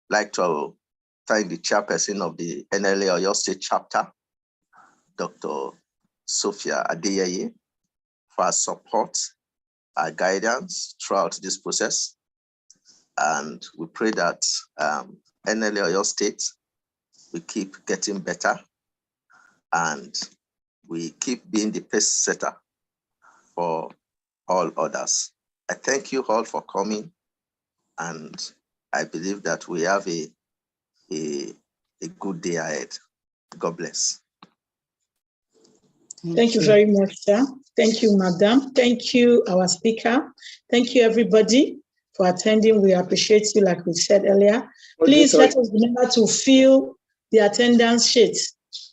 like to thank the chairperson of the NLA Oyo State chapter, Dr. Sophia Adeyeye, for her support, our guidance throughout this process. And we pray that NLA Oyo State will keep getting better and we keep being the pace setter for all others. I thank you all for coming, and I believe that we have a good day ahead. God bless. Thank you very much, sir. Thank you, madam. Thank you, our speaker. Thank you, everybody, for attending. We appreciate you, like we said earlier. Please let us remember to fill the attendance sheet.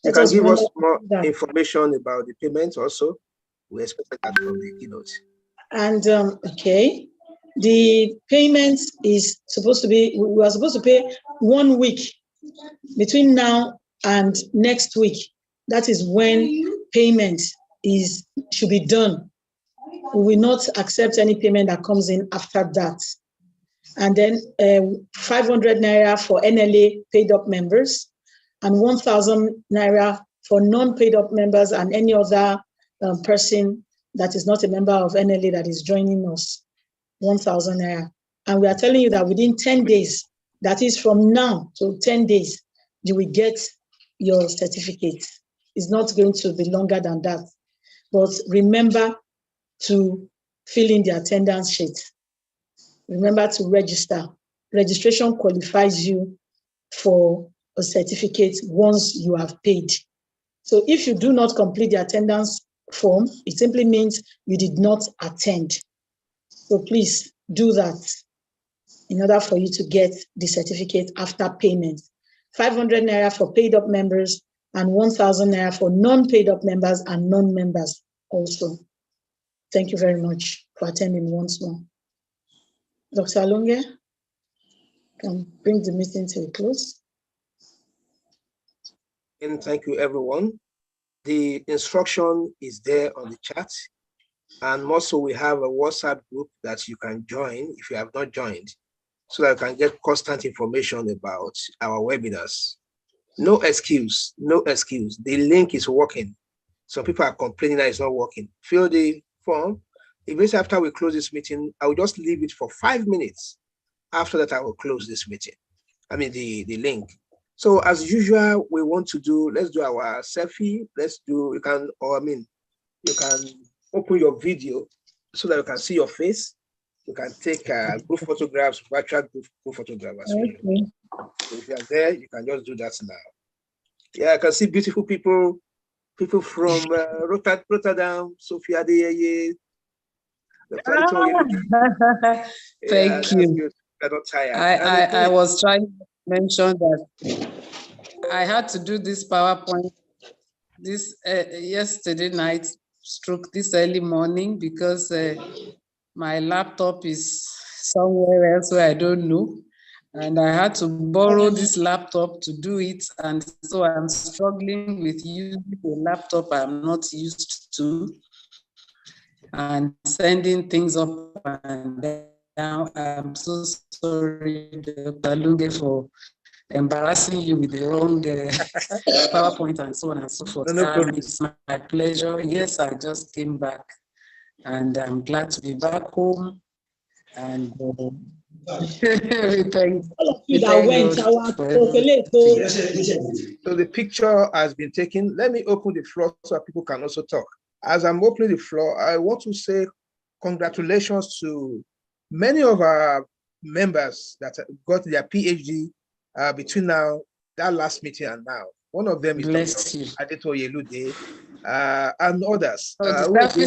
You can give us more information about the payments also. We expect that from the keynote. And okay, the payment is supposed to be, we are supposed to pay 1 week between now and next week. That is when payment should be done. We will not accept any payment that comes in after that. And then 500 naira for NLA paid up members and 1,000 naira for non-paid up members and any other person that is not a member of NLA that is joining us, 1,000 naira. And we are telling you that within 10 days, that is from now to 10 days, you will get your certificate. It's not going to be longer than that. But remember to fill in the attendance sheet. Remember to register. Registration qualifies you for a certificate once you have paid. So if you do not complete the attendance form, it simply means you did not attend. So please do that. in order for you to get the certificate after payment. 500 naira for paid up members and 1,000 naira for non-paid up members and non-members also. Thank you very much for attending once more. Dr. Alunge, can bring the meeting to a close. And thank you, everyone. The instruction is there on the chat. And also we have a WhatsApp group that you can join if you have not joined, so that you can get constant information about our webinars. No excuse, no excuse. The link is working. Some people are complaining that it's not working. Fill the form. Immediately after we close this meeting, I will just leave it for 5 minutes. After that, I will close this meeting. I mean, the link. So as usual, we want to do, let's do our selfie. Let's do, you can open your video so that you can see your face. You can take group photographs, virtual group photographs as well. Okay. So if you are there, you can just do that now. Yeah, I can see beautiful people from Rotterdam, Sophia Deyeye. Thank you. I'm not tired. I was trying to mention that I had to do this PowerPoint this yesterday night, stroke this early morning, because my laptop is somewhere else where I don't know. And I had to borrow this laptop to do it. And so I'm struggling with using a laptop I'm not used to and sending things up and down. I'm so sorry, Dr. Lunge, for embarrassing you with the wrong PowerPoint and so on and so forth. No problem. It's my pleasure. Yes, I just came back and I'm glad to be back home. And thank you. So the picture has been taken. Let me open the floor so that people can also talk. As I'm opening the floor, I want to say congratulations to many of our members that got their PhD between now, that last meeting and now. One of them is Dr. Adetoye Lude, and others. Others.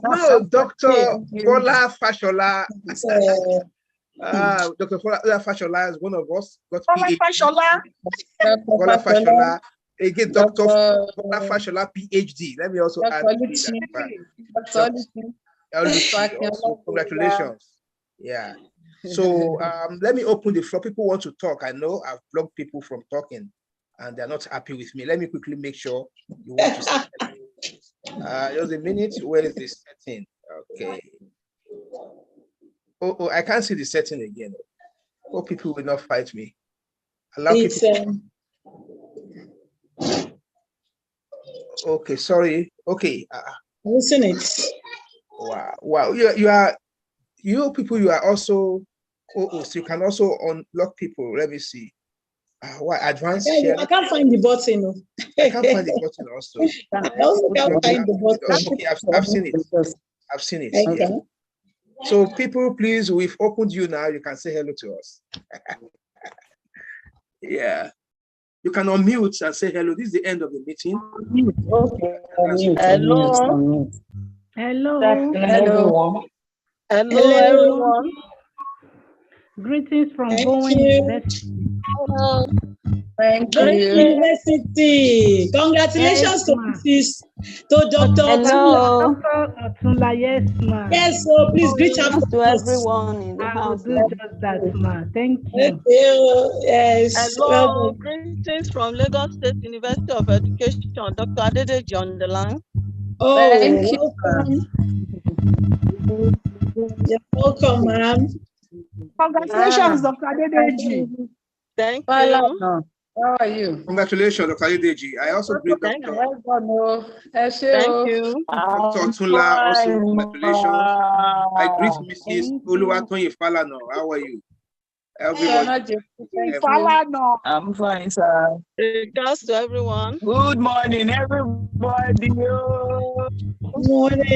No, Dr. Bola Fashola. Dr. Bola Fashola is one of us. Got PhD. Bola Fashola. Again, Dr. Bola Fashola, PhD. Let me also add also, congratulations. Yeah. So let me open the floor. People want to talk. I know I've blocked people from talking and they're not happy with me. Let me quickly make sure you want to say just a minute. Where is the setting? Okay. Oh, I can't see the setting again. Oh, people will not fight me. Allow people. Okay, sorry. Okay. Listen it. Wow. You people, you are also so you can also unlock people. Let me see. Why advanced sharing? I can't find the button. I can't find the button also. I also can't find the button. Okay, I've seen it. I've seen it. Okay. Yeah. So people, please, we've opened you now. You can say hello to us. Yeah. You can unmute and say hello. This is the end of the meeting. Okay. Hello. Hello. Hello. Hello, everyone. Greetings from Bowen University. Hello. Thank you. University. Congratulations to Dr. Hello. Dr. Otula, yes, ma'am. Yes, so please greet out to everyone in the I will house. do just that, ma'am. Thank you. Thank you. Yes. Hello. Greetings from Lagos State University of Education. Dr. Adedeji on the line. Oh, thank you. Welcome. You're welcome, ma'am. Congratulations, Dr. Adedeji. Thank you. How are you? Congratulations, Dr. Adedeji. I also greet Dr. Thank you. Dr. Otula, also congratulations. I greet Mrs. Oluwatoyin Falana. How are you? Everybody. I'm fine, sir. Regards to everyone. Good morning, everybody. Good morning.